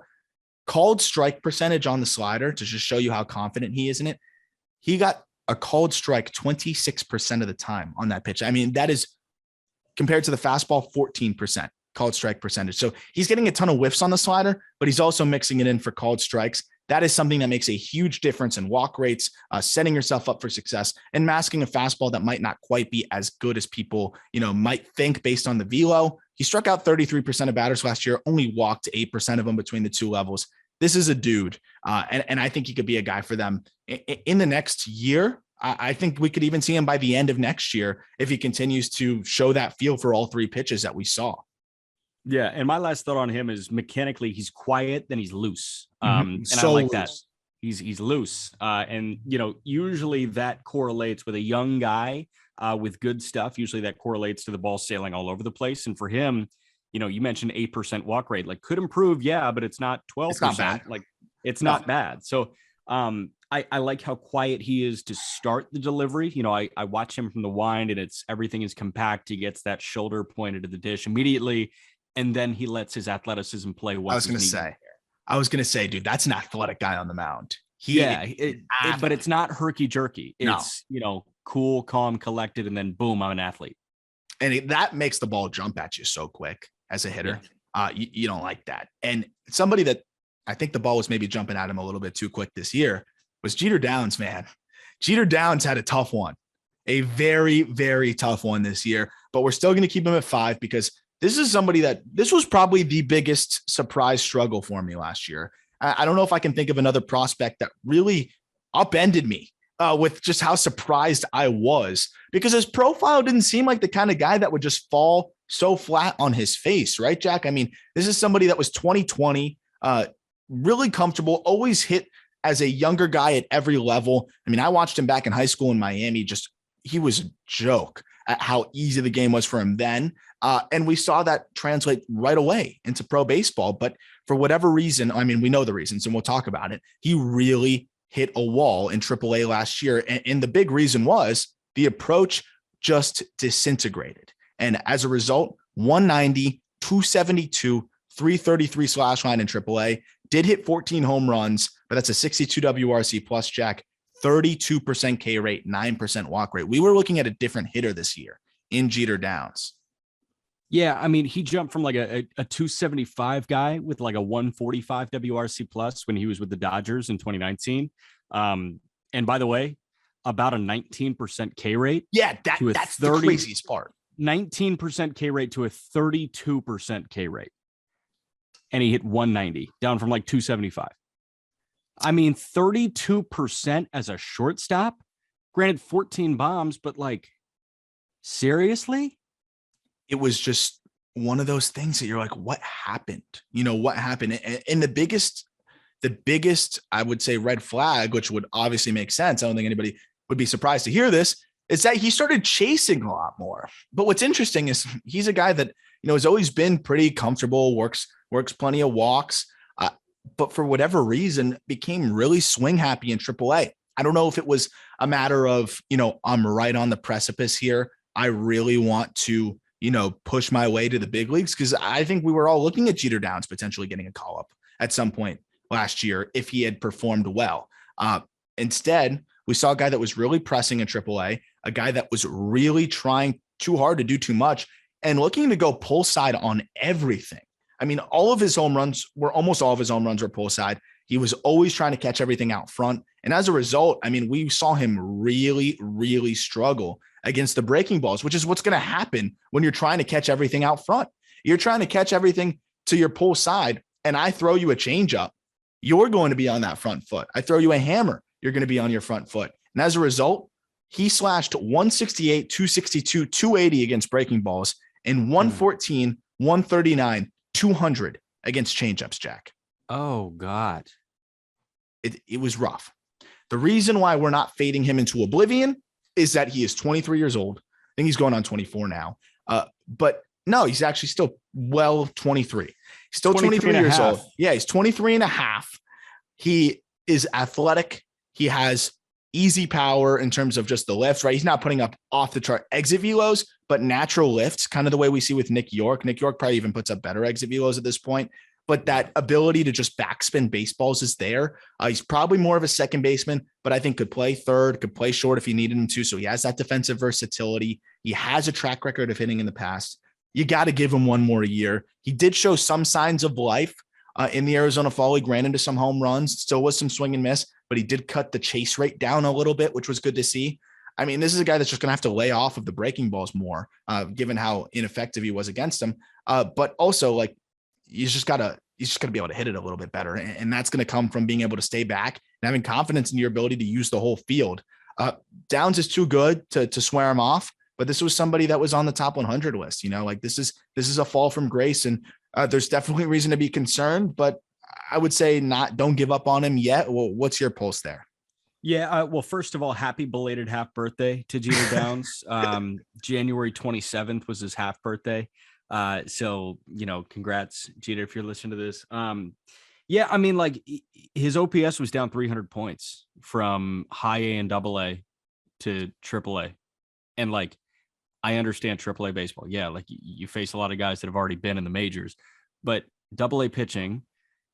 Called strike percentage on the slider, to just show you how confident he is in it. He got a called strike 26% of the time on that pitch. That is compared to the fastball, 14% called strike percentage. So he's getting a ton of whiffs on the slider, but he's also mixing it in for called strikes. That is something that makes a huge difference in walk rates, setting yourself up for success, and masking a fastball that might not quite be as good as people, might think based on the velo. He struck out 33% of batters last year, only walked 8% of them between the two levels. This is a dude. And I think he could be a guy for them in the next year. I think we could even see him by the end of next year if he continues to show that feel for all three pitches that we saw. Yeah, and my last thought on him is mechanically he's quiet, then he's loose. And so I like loose. that. He's loose. And usually that correlates with a young guy with good stuff. Usually that correlates to the ball sailing all over the place. And for him, you mentioned 8% walk rate, like could improve, but it's not 12%. It's not bad. Like it's not bad. So I like how quiet he is to start the delivery. I watch him from the wind, and everything is compact. He gets that shoulder pointed to the dish immediately, and then he lets his athleticism play. I was going to say, dude, that's an athletic guy on the mound. But it's not herky jerky. It's, cool, calm, collected, and then boom, I'm an athlete. And that makes the ball jump at you so quick as a hitter. Yeah. You don't like that. And somebody that I think the ball was maybe jumping at him a little bit too quick this year was Jeter Downs, man. Jeter Downs had a tough one, a very, very tough one this year, but we're still going to keep him at 5 because this is somebody this was probably the biggest surprise struggle for me last year. I don't know if I can think of another prospect that really upended me with just how surprised I was, because his profile didn't seem like the kind of guy that would just fall so flat on his face, right, Jack? This is somebody that was 2020, really comfortable, always hit as a younger guy at every level. I watched him back in high school in Miami. He was a joke at how easy the game was for him then. And we saw that translate right away into pro baseball. But for whatever reason, we know the reasons and we'll talk about it. He really hit a wall in AAA last year. And the big reason was the approach just disintegrated. And as a result, 190, 272, 333 slash line in AAA, did hit 14 home runs, but that's a 62 WRC plus, Jack, 32% K rate, 9% walk rate. We were looking at a different hitter this year in Jeter Downs. Yeah, he jumped from like a 275 guy with like a 145 WRC plus when he was with the Dodgers in 2019. And by the way, about a 19% K rate. Yeah, that's the craziest part. 19% K rate to a 32% K rate. And he hit 190, down from like 275. 32% as a shortstop. Granted, 14 bombs, but like, seriously? It was just one of those things that you're like, what happened? What happened? And the biggest, I would say, red flag, which would obviously make sense. I don't think anybody would be surprised to hear this, is that he started chasing a lot more. But what's interesting is he's a guy that, has always been pretty comfortable, works plenty of walks, but for whatever reason became really swing happy in AAA. I don't know if it was a matter of, I'm right on the precipice here. I really want to, push my way to the big leagues, because I think we were all looking at Jeter Downs potentially getting a call up at some point last year if he had performed well. Instead, we saw a guy that was really pressing in AAA, a guy that was really trying too hard to do too much and looking to go pull side on everything. I mean, almost all of his home runs were pull side. He was always trying to catch everything out front. And as a result, I mean, we saw him really, really struggle against the breaking balls, which is what's going to happen when you're trying to catch everything out front. You're trying to catch everything to your pull side, and I throw you a changeup, you're going to be on that front foot. I throw you a hammer, you're going to be on your front foot. And as a result, he slashed 168, 262, 280 against breaking balls and 114, 139, 200 against changeups, Jack. Oh, God. It was rough. The reason why we're not fading him into oblivion is that he is 23 years old. I think he's going on 24 now. But no, he's actually still 23. He's still 23 years old. Yeah, he's 23 and a half. He is athletic. He has easy power in terms of just the lifts, right? He's not putting up off the chart exit velos, but natural lifts, kind of the way we see with Nick York. Nick York probably even puts up better exit velos at this point, but that ability to just backspin baseballs is there. He's probably more of a second baseman, but I think could play third, could play short if he needed him to. So he has that defensive versatility. He has a track record of hitting in the past. You got to give him one more year. He did show some signs of life in the Arizona Fall League, ran into some home runs, still was some swing and miss, but he did cut the chase rate down a little bit, which was good to see. I mean, this is a guy that's just going to have to lay off of the breaking balls more, given how ineffective he was against them. But also, like, he's just got to be able to hit it a little bit better. And that's going to come from being able to stay back and having confidence in your ability to use the whole field. Downs is too good to swear him off, but this was somebody that was on the top 100 list. Like this is a fall from grace, and there's definitely reason to be concerned, but I would say don't give up on him yet. Well, what's your pulse there? Yeah. Well, first of all, happy belated half birthday to Jeter Downs. January 27th was his half birthday. So, congrats, Jeter, if you're listening to this. Yeah, I mean, like, his OPS was down 300 points from high A and double A to triple A. And like, I understand triple A baseball. Yeah. Like you face a lot of guys that have already been in the majors, but double A pitching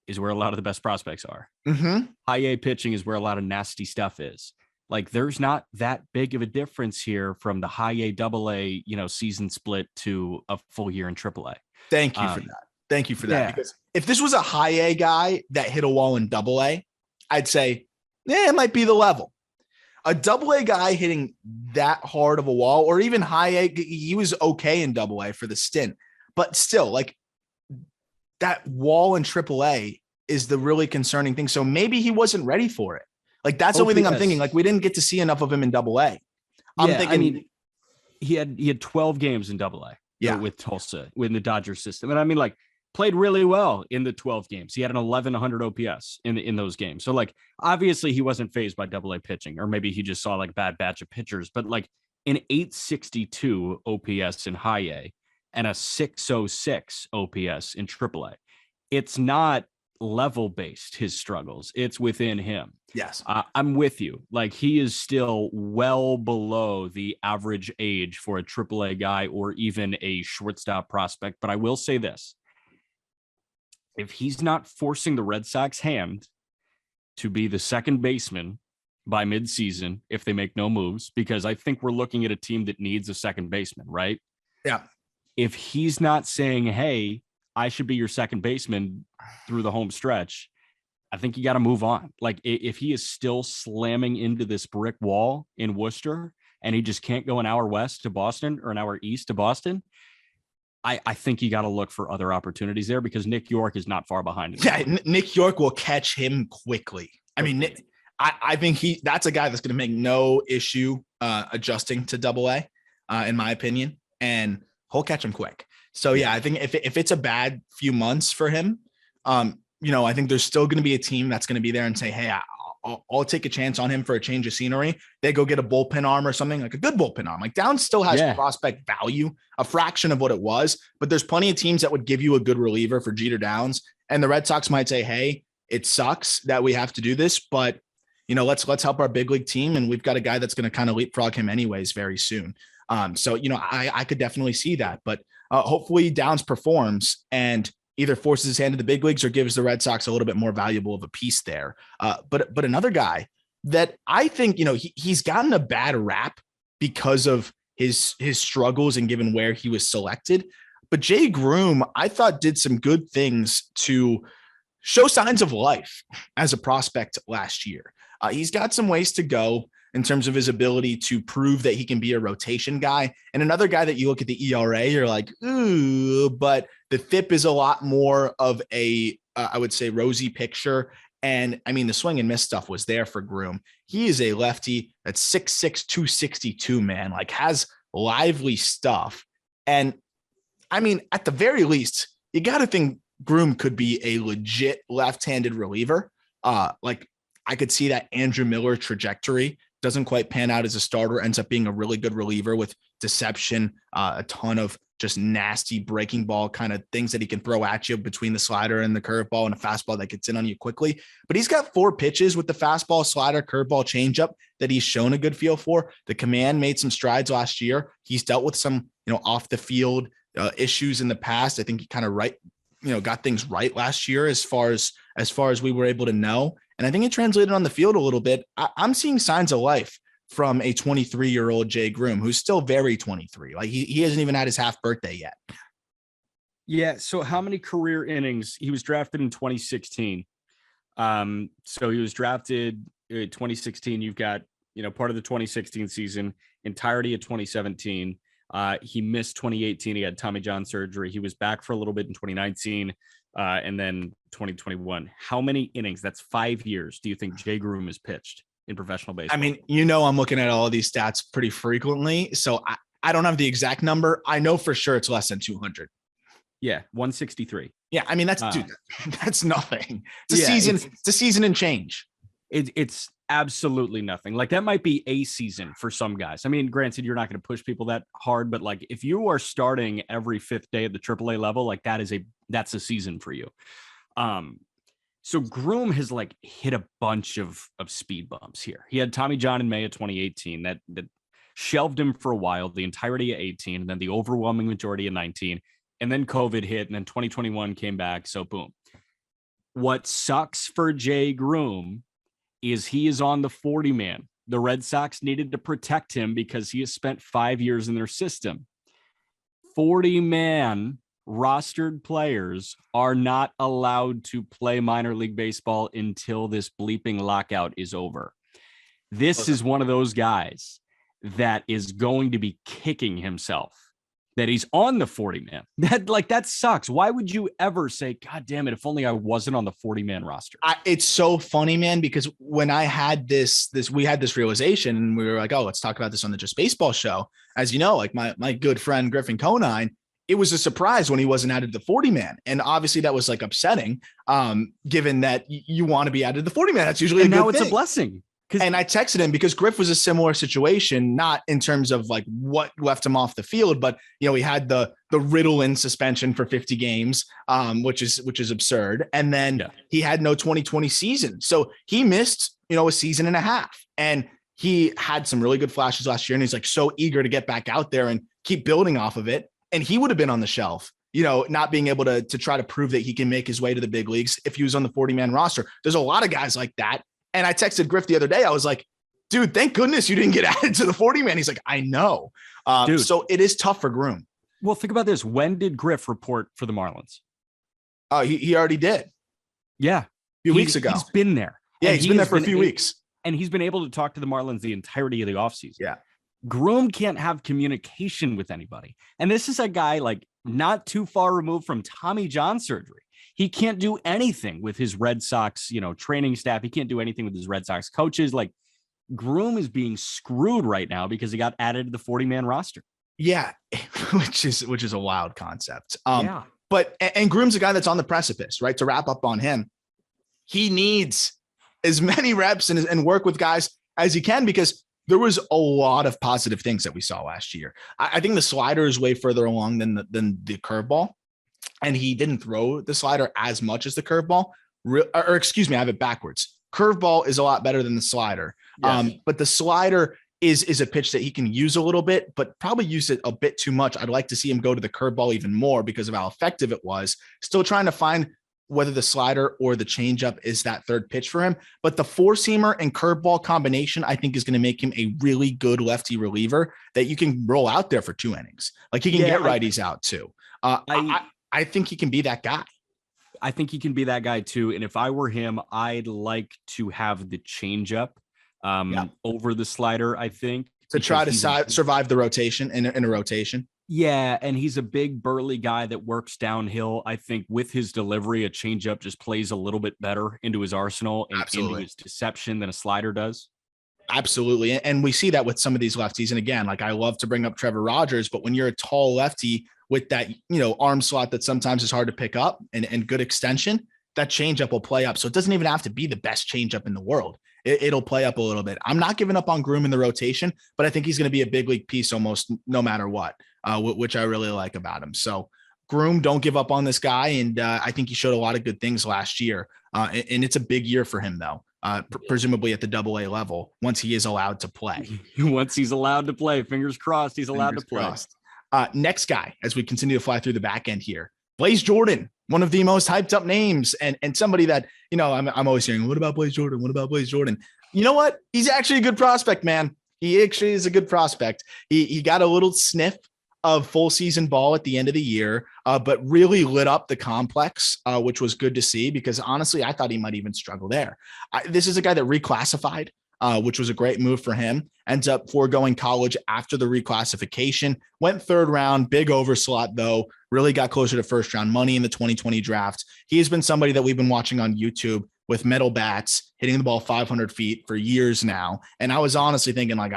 is where a lot of the best prospects are. Mm-hmm. High A pitching is where a lot of nasty stuff is. Like, there's not that big of a difference here from the high A, double A, season split to a full year in triple A. Thank you for that. Thank you for that. Yeah. Because if this was a high A guy that hit a wall in double A, I'd say, it might be the level. A double A guy hitting that hard of a wall, or even high A, he was okay in double A for the stint, but still, like, that wall in triple A is the really concerning thing. So maybe he wasn't ready for it. Like, that's the only thing I'm thinking. Like, we didn't get to see enough of him in double A. I'm thinking, I mean, he had 12 games in double A. Yeah. With Tulsa, with the Dodgers system. And I mean, like, played really well in the 12 games. He had an 1,100 OPS in those games. So, like, obviously he wasn't fazed by double A pitching, or maybe he just saw like a bad batch of pitchers, but like an 862 OPS in high A and a 606 OPS in triple A. It's not level based, his struggles. It's within him. Yes. I'm with you. Like, he is still well below the average age for a AAA guy or even a shortstop prospect. But I will say this: if he's not forcing the Red Sox hand to be the second baseman by midseason, if they make no moves, because I think we're looking at a team that needs a second baseman, right? Yeah. If he's not saying, hey, I should be your second baseman through the home stretch, I think you got to move on. Like, if he is still slamming into this brick wall in Worcester and he just can't go an hour west to Boston or an hour east to Boston, I think you got to look for other opportunities there, because Nick York is not far behind him. Yeah, Nick York will catch him quickly. I mean, I think that's a guy that's going to make no issue adjusting to double A, in my opinion, and he'll catch him quick. So, yeah, I think if it's a bad few months for him, I think there's still going to be a team that's going to be there and say, hey, I'll take a chance on him for a change of scenery. They go get a bullpen arm or something, like a good bullpen arm. Like Downs still has prospect value, a fraction of what it was, but there's plenty of teams that would give you a good reliever for Jeter Downs. And the Red Sox might say, hey, it sucks that we have to do this, but let's help our big league team. And we've got a guy that's going to kind of leapfrog him anyways very soon. So, I could definitely see that, but hopefully Downs performs and either forces his hand to the big leagues or gives the Red Sox a little bit more valuable of a piece there. But another guy that I think, he's gotten a bad rap because of his struggles and given where he was selected. But Jay Groom, I thought, did some good things to show signs of life as a prospect last year. He's got some ways to go in terms of his ability to prove that he can be a rotation guy. And another guy that you look at the ERA, you're like, ooh, but the FIP is a lot more of a, I would say, rosy picture. And I mean, the swing and miss stuff was there for Groom. He is a lefty that's 6'6", 262, man, like has lively stuff. And I mean, at the very least, you got to think Groom could be a legit left-handed reliever. Like I could see that Andrew Miller trajectory. Doesn't quite pan out as a starter, ends up being a really good reliever with deception, a ton of just nasty breaking ball kind of things that he can throw at you between the slider and the curveball, and a fastball that gets in on you quickly. But he's got 4 pitches with the fastball, slider, curveball, changeup that he's shown a good feel for. The command made some strides last year. He's dealt with some, off the field issues in the past. I think he kind of got things right last year as far as we were able to know. And I think it translated on the field a little bit. I'm seeing signs of life from a 23-year-old Jay Groom, who's still very 23. Like he hasn't even had his half birthday yet. Yeah. So how many career innings? He was drafted in 2016. So he was drafted in 2016. You've got, part of the 2016 season, entirety of 2017. He missed 2018. He had Tommy John surgery. He was back for a little bit in 2019. And then 2021. How many innings? That's 5 years. Do you think Jay Groom has pitched in professional baseball? I mean, I'm looking at all of these stats pretty frequently, so I don't have the exact number. I know for sure it's less than 200. Yeah, 163. Yeah, I mean that's nothing. It's a season. It's a season and change. It's absolutely nothing. Like that might be a season for some guys. I mean, granted, you're not going to push people that hard, but like if you are starting every 5th day at the AAA level, like that's a season for you. So Groom has like hit a bunch of speed bumps here. He had Tommy John in May of 2018 that shelved him for a while, the entirety of 18, and then the overwhelming majority of 19, and then COVID hit, and then 2021 came back. So boom. What sucks for Jay Groom is he is on the 40-man. The Red Sox needed to protect him because he has spent 5 years in their system. 40-man rostered players are not allowed to play minor league baseball until this bleeping lockout is over. This is one of those guys that is going to be kicking himself that he's on the 40-man. That sucks. Why would you ever say, God damn it, if only I wasn't on the 40-man roster? It's so funny, man, because when I had we had this realization and we were like, oh, let's talk about this on the Just Baseball show. As you know, like my good friend Griffin Conine, it was a surprise when he wasn't added to the 40-man. And obviously that was like upsetting, given that you want to be added to the 40-man. That's usually a good thing. Now it's a blessing. And I texted him because Griff was a similar situation, not in terms of like what left him off the field, but he had the Riddle in suspension for 50 games, which is absurd. And then he had no 2020 season. So he missed, a season and a half, and he had some really good flashes last year. And he's like so eager to get back out there and keep building off of it. And he would have been on the shelf, not being able to try to prove that he can make his way to the big leagues if he was on the 40-man roster. There's a lot of guys like that. And I texted Griff the other day. I was like, dude, thank goodness you didn't get added to the 40-man. He's like, I know. So it is tough for Groom. Well, think about this. When did Griff report for the Marlins? He already did. Yeah. A few weeks ago. He's been there. Yeah, he's been there for a few weeks. And he's been able to talk to the Marlins the entirety of the offseason. Yeah. Groom can't have communication with anybody. And this is a guy like not too far removed from Tommy John surgery. He can't do anything with his Red Sox, training staff. He can't do anything with his Red Sox coaches. Like Groom is being screwed right now because he got added to the 40-man roster. Yeah, which is a wild concept. But Groom's a guy that's on the precipice, right? To wrap up on him, he needs as many reps and work with guys as he can, because there was a lot of positive things that we saw last year. I think the slider is way further along than the curveball, and he didn't throw the slider as much as the curveball. Or excuse me, I have it backwards. Curveball is a lot better than the slider. Yes. But the slider is a pitch that he can use a little bit, but probably use it a bit too much. I'd like to see him go to the curveball even more because of how effective it was. Still trying to find whether the slider or the changeup is that third pitch for him. But the four-seamer and curveball combination, I think, is going to make him a really good lefty reliever that you can roll out there for 2 innings. Like, he can get righties out too. I think he can be that guy. I think he can be that guy too. And if I were him, I'd like to have the changeup over the slider, I think. To try to survive the rotation in a rotation. Yeah, and he's a big burly guy that works downhill. I think with his delivery, a changeup just plays a little bit better into his arsenal and into his deception than a slider does. Absolutely. And we see that with some of these lefties. And again, like, I love to bring up Trevor Rogers, but when you're a tall lefty with that, arm slot that sometimes is hard to pick up and good extension, that changeup will play up. So it doesn't even have to be the best changeup in the world. It'll play up a little bit. I'm not giving up on Groom in the rotation, but I think he's going to be a big league piece almost no matter what, which I really like about him. So Groom, don't give up on this guy. And I think he showed a lot of good things last year. And it's a big year for him, though, presumably at the AA level, once he is allowed to play. Once he's allowed to play, fingers crossed, he's allowed to play. Next guy, as we continue to fly through the back end here, Blaze Jordan, one of the most hyped up names, and somebody that, I'm always hearing, what about Blaze Jordan? What about Blaze Jordan? You know what? He's actually a good prospect, man. He actually is a good prospect. He got a little sniff of full season ball at the end of the year, but really lit up the complex, which was good to see, because honestly, I thought he might even struggle there. This is a guy that reclassified, which was a great move for him. Ends up foregoing college after the reclassification, went third round, big overslot though, really got closer to first round money in the 2020 draft. He has been somebody that we've been watching on YouTube with metal bats, hitting the ball 500 feet for years now. And I was honestly thinking like,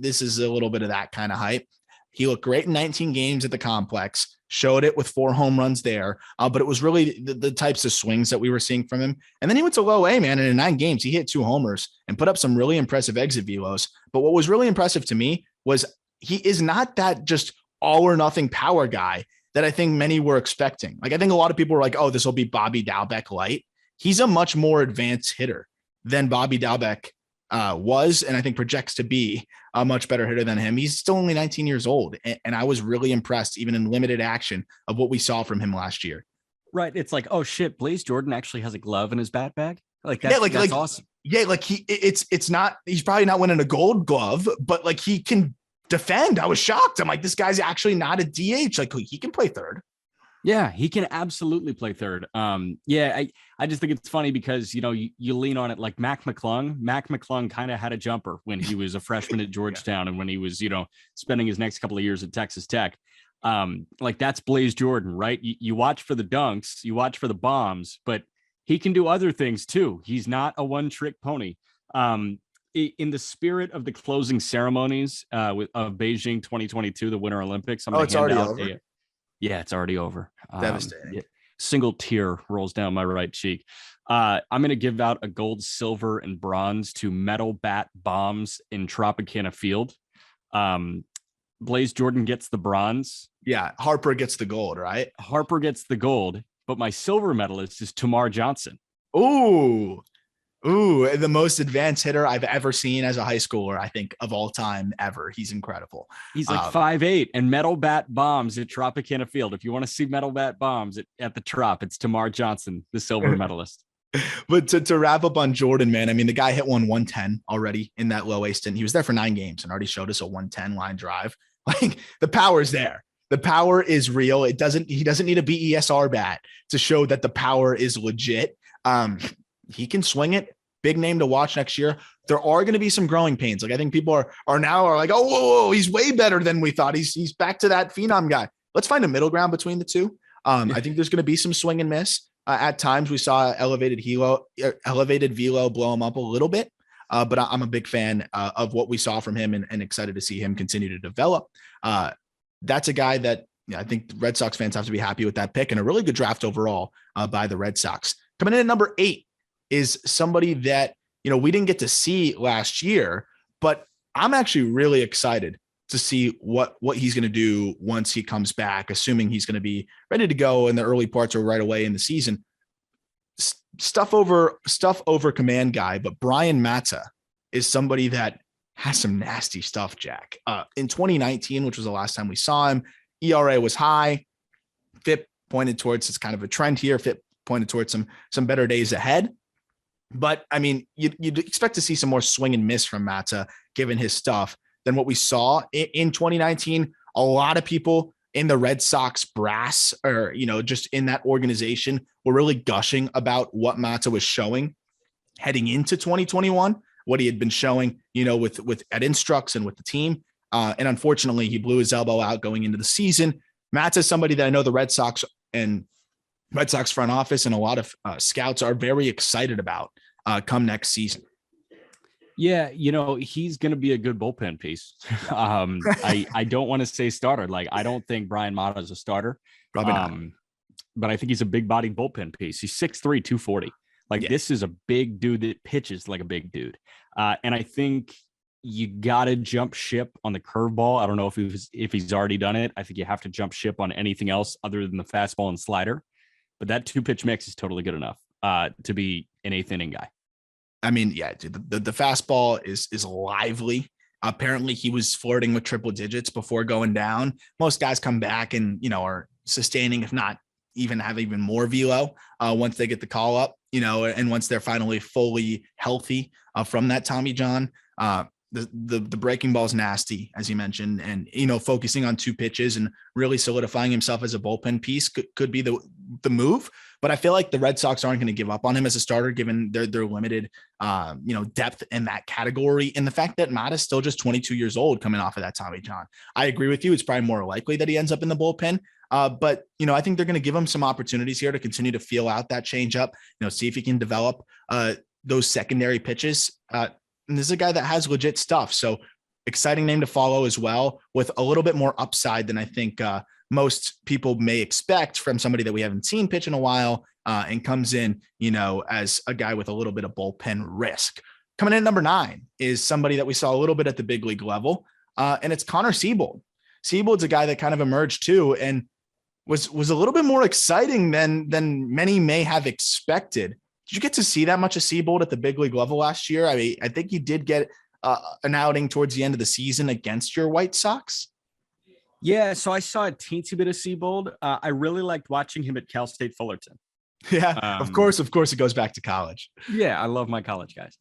this is a little bit of that kind of hype. He looked great in 19 games at the complex, showed it with 4 home runs there. But it was really the types of swings that we were seeing from him. And then he went to low A, man. And in 9 games, he hit 2 homers and put up some really impressive exit velos. But what was really impressive to me was he is not that just all or nothing power guy that I think many were expecting. Like, I think a lot of people were like, oh, this will be Bobby Dalbec light. He's a much more advanced hitter than Bobby Dalbec was, and I think projects to be a much better hitter than him. He's still only 19 years old, and I was really impressed, even in limited action, of what we saw from him last year. Right. It's like, oh shit, Blaze Jordan actually has a glove in his bat bag. Like that's, that's awesome. Yeah, like it's not, he's probably not winning a gold glove, but like he can defend. I was shocked. I'm like, this guy's actually not a DH. Like, he can play third. Yeah, he can absolutely play third. I just think it's funny because, you lean on it like Mac McClung. Mac McClung kind of had a jumper when he was a freshman at Georgetown and when he was, spending his next couple of years at Texas Tech. Like that's Blaze Jordan, right? You watch for the dunks, you watch for the bombs, but he can do other things too. He's not a one-trick pony. In the spirit of the closing ceremonies of Beijing 2022, the Winter Olympics, it's already over. Yeah, it's already over. Devastating. Single tear rolls down my right cheek. I'm going to give out a gold, silver, and bronze to metal bat bombs in Tropicana Field. Blaze Jordan gets the bronze. Yeah, Harper gets the gold, right? Harper gets the gold, but my silver medalist is Tamar Johnson. Ooh, the most advanced hitter I've ever seen as a high schooler, I think, of all time ever. He's incredible. He's like 5'8", and metal bat bombs at Tropicana Field. If you want to see metal bat bombs at the Trop, it's Tamar Johnson, the silver medalist. But to wrap up on Jordan, man, I mean, the guy hit 110 already in that low A stint. He was there for 9 games and already showed us a 110 line drive. Like, the power is there. The power is real. He doesn't need a BESR bat to show that the power is legit. He can swing it. Big name to watch next year. There are going to be some growing pains. Like, I think people are now like, oh, whoa, he's way better than we thought. He's back to that phenom guy. Let's find a middle ground between the two. I think there's going to be some swing and miss. At times we saw elevated velo blow him up a little bit. But I'm a big fan of what we saw from him and excited to see him continue to develop. That's a guy that I think Red Sox fans have to be happy with that pick, and a really good draft overall by the Red Sox. Coming in at number 8, is somebody that, we didn't get to see last year, but I'm actually really excited to see what he's going to do once he comes back, assuming he's going to be ready to go in the early parts or right away in the season. Stuff over command guy, but Bryan Mata is somebody that has some nasty stuff, Jack. In 2019, which was the last time we saw him, ERA was high. FIP pointed towards, it's kind of a trend here. FIP pointed towards some better days ahead. But I mean, you'd expect to see some more swing and miss from Mata, given his stuff, than what we saw in 2019. A lot of people in the Red Sox brass, or, just in that organization, were really gushing about what Mata was showing heading into 2021, what he had been showing, with at Instructs and with the team. And unfortunately, he blew his elbow out going into the season. Mata is somebody that I know the Red Sox and Red Sox front office and a lot of scouts are very excited about come next season. Yeah, he's going to be a good bullpen piece. I don't want to say starter. Like, I don't think Bryan Mata is a starter. Probably not. But I think he's a big-bodied bullpen piece. He's 6'3", 240. This is a big dude that pitches like a big dude. And I think you got to jump ship on the curveball. I don't know if he's already done it. I think you have to jump ship on anything else other than the fastball and slider. But that 2-pitch mix is totally good enough to be an 8th inning guy. I mean, yeah, dude, the fastball is lively. Apparently he was flirting with triple digits before going down. Most guys come back and, are sustaining, if not even have even more velo once they get the call up, and once they're finally fully healthy from that Tommy John. The breaking ball is nasty, as you mentioned, and, focusing on 2 pitches and really solidifying himself as a bullpen piece could be the move. But I feel like the Red Sox aren't going to give up on him as a starter, given their limited, depth in that category. And the fact that Mata's still just 22 years old coming off of that Tommy John. I agree with you. It's probably more likely that he ends up in the bullpen. But, I think they're going to give him some opportunities here to continue to feel out that changeup, see if he can develop those secondary pitches. And this is a guy that has legit stuff. So exciting name to follow as well, with a little bit more upside than I think most people may expect from somebody that we haven't seen pitch in a while, and comes in, as a guy with a little bit of bullpen risk. Coming in at number 9 is somebody that we saw a little bit at the big league level, and it's Conor Siebel. Siebel's a guy that kind of emerged too, and was a little bit more exciting than many may have expected. Did you get to see that much of Siebel at the big league level last year? I mean, I think you did get an outing towards the end of the season against your White Sox. Yeah, so I saw a teensy bit of Siebold. I really liked watching him at Cal State Fullerton. Yeah, of course it goes back to college. Yeah, I love my college guys.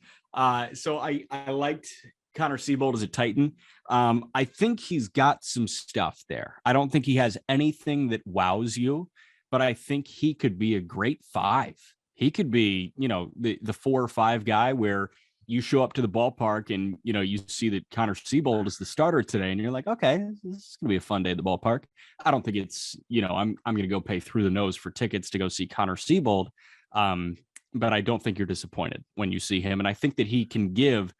So I liked Conor Siebel as a Titan. I think he's got some stuff there. I don't think he has anything that wows you, but I think he could be a great 5. He could be, the 4 or 5 guy where you show up to the ballpark and, you see that Conor Siebel is the starter today and you're like, okay, this is going to be a fun day at the ballpark. I don't think it's, I'm going to go pay through the nose for tickets to go see Conor Siebel. But I don't think you're disappointed when you see him. And I think that he can give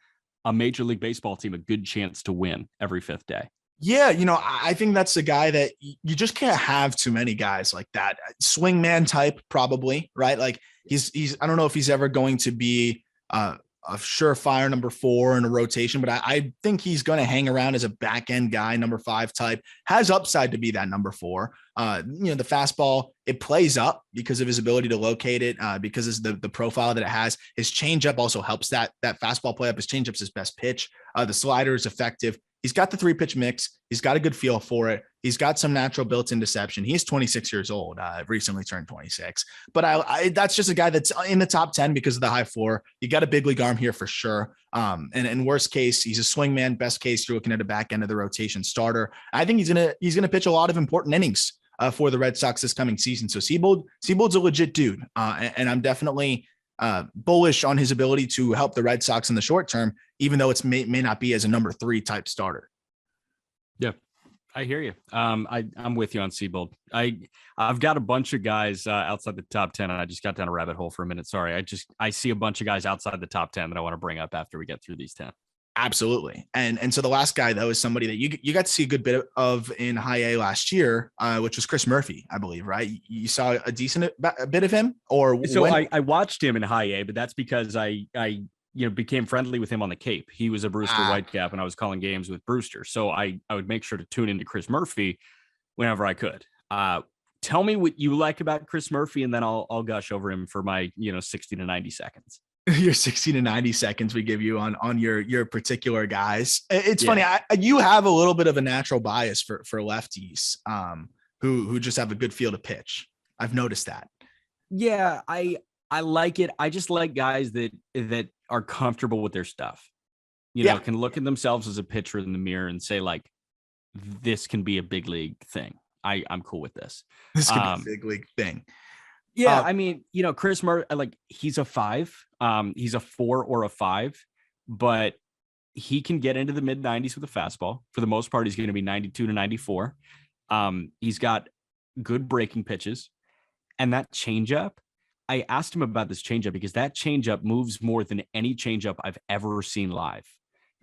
a Major League Baseball team a good chance to win every 5th day. Yeah, I think that's the guy that you just can't have too many guys like that. Swingman type, probably, right? Like he's I don't know if he's ever going to be a surefire number 4 in a rotation, but I think he's going to hang around as a back end guy, number 5 type, has upside to be that number 4. The fastball, it plays up because of his ability to locate it, because of the profile that it has. His changeup also helps that fastball play up. His changeup's his best pitch. The slider is effective. He's got the 3-pitch mix. He's got a good feel for it. He's got some natural built-in deception. He's 26 years old, recently turned 26. But I that's just a guy that's in the top 10 because of the high floor. You got a big league arm here for sure. And in worst case, he's a swingman. Best case, you're looking at a back end of the rotation starter. I think he's gonna pitch a lot of important innings for the Red Sox this coming season. So Siebold's a legit dude, and I'm definitely bullish on his ability to help the Red Sox in the short term, even though it may not be as a number 3 type starter. Yeah, I hear you. I'm with you on Siebold. I've got a bunch of guys outside the top 10, and I just got down a rabbit hole for a minute. Sorry. I see a bunch of guys outside the top 10 that I want to bring up after we get through these 10. Absolutely. And so the last guy, though, is somebody that you got to see a good bit of in high A last year, which was Chris Murphy, I believe, right? You saw a decent bit of him, or So when? I watched him in high A, but that's because I became friendly with him on the Cape. He was a Brewster Whitecap, and I was calling games with Brewster. So I would make sure to tune into Chris Murphy whenever I could. Tell me what you like about Chris Murphy, and then I'll gush over him for my 60 to 90 seconds. Your 60 to 90 seconds we give you on your particular guys. It's funny. You have a little bit of a natural bias for lefties who just have a good feel to pitch. I've noticed that. Yeah, I like it. I just like guys that are comfortable with their stuff. Can look at themselves as a pitcher in the mirror and say, like, this can be a big league thing. I'm cool with this. This could be a big league thing. Yeah, I mean, Chris Murray, like, he's a 5. He's a 4 or a 5, but he can get into the mid 90s with a fastball. For the most part, he's going to be 92 to 94. He's got good breaking pitches, and that changeup. I asked him about this changeup because that changeup moves more than any changeup I've ever seen live.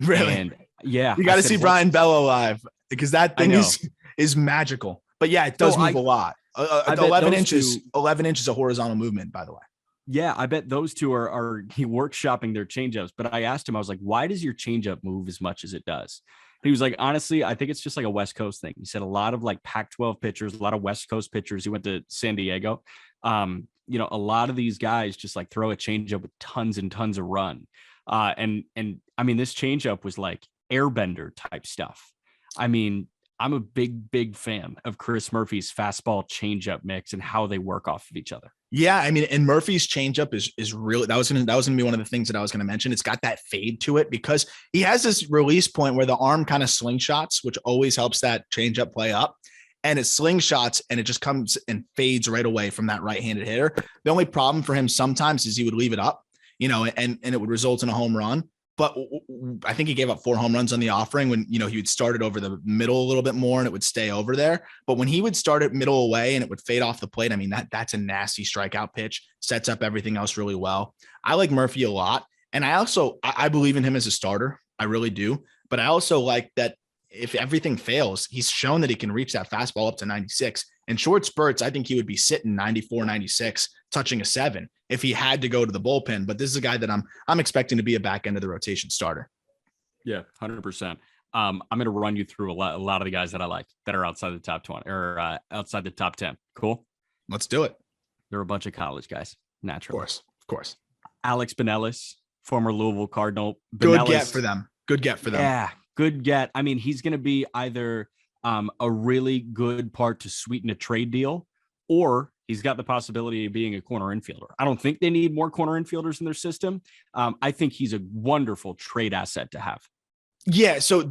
Really? And yeah, you got to see Brayan Bello live because that thing is magical. But yeah, it does move a lot. 11 inches of horizontal movement, by the way. Yeah, I bet those two are workshopping their changeups. But I asked him, I was like, why does your changeup move as much as it does? And he was like, honestly, I think it's just like a West Coast thing. He said a lot of like Pac-12 pitchers, a lot of West Coast pitchers. He went to San Diego. A lot of these guys just like throw a changeup with tons and tons of run. And I mean, this changeup was like airbender type stuff. I mean, I'm a big fan of Chris Murphy's fastball changeup mix and how they work off of each other. Yeah, I mean, and Murphy's changeup is really that was gonna be one of the things that I was gonna mention. It's got that fade to it because he has this release point where the arm kind of slingshots, which always helps that changeup play up. And it slingshots and it just comes and fades right away from that right-handed hitter. The only problem for him sometimes is he would leave it up, and it would result in a home run. But I think he gave up 4 home runs on the offering when, he would start it over the middle a little bit more and it would stay over there. But when he would start it middle away and it would fade off the plate, I mean, that's a nasty strikeout pitch, sets up everything else really well. I like Murphy a lot. And I believe in him as a starter. I really do. But I also like that if everything fails, he's shown that he can reach that fastball up to 96. In short spurts, I think he would be sitting 94, 96, touching a 7 if he had to go to the bullpen. But this is a guy that I'm expecting to be a back end of the rotation starter. Yeah, 100%. I'm going to run you through a lot of the guys that I like that are outside the top 20 or outside the top 10. Cool. Let's do it. There are a bunch of college guys, naturally. Of course. Alex Benellis, former Louisville Cardinal. Good get for them. Yeah, good get. I mean, he's going to be either a really good part to sweeten a trade deal, or he's got the possibility of being a corner infielder. I don't think they need more corner infielders in their system. I think he's a wonderful trade asset to have. Yeah, so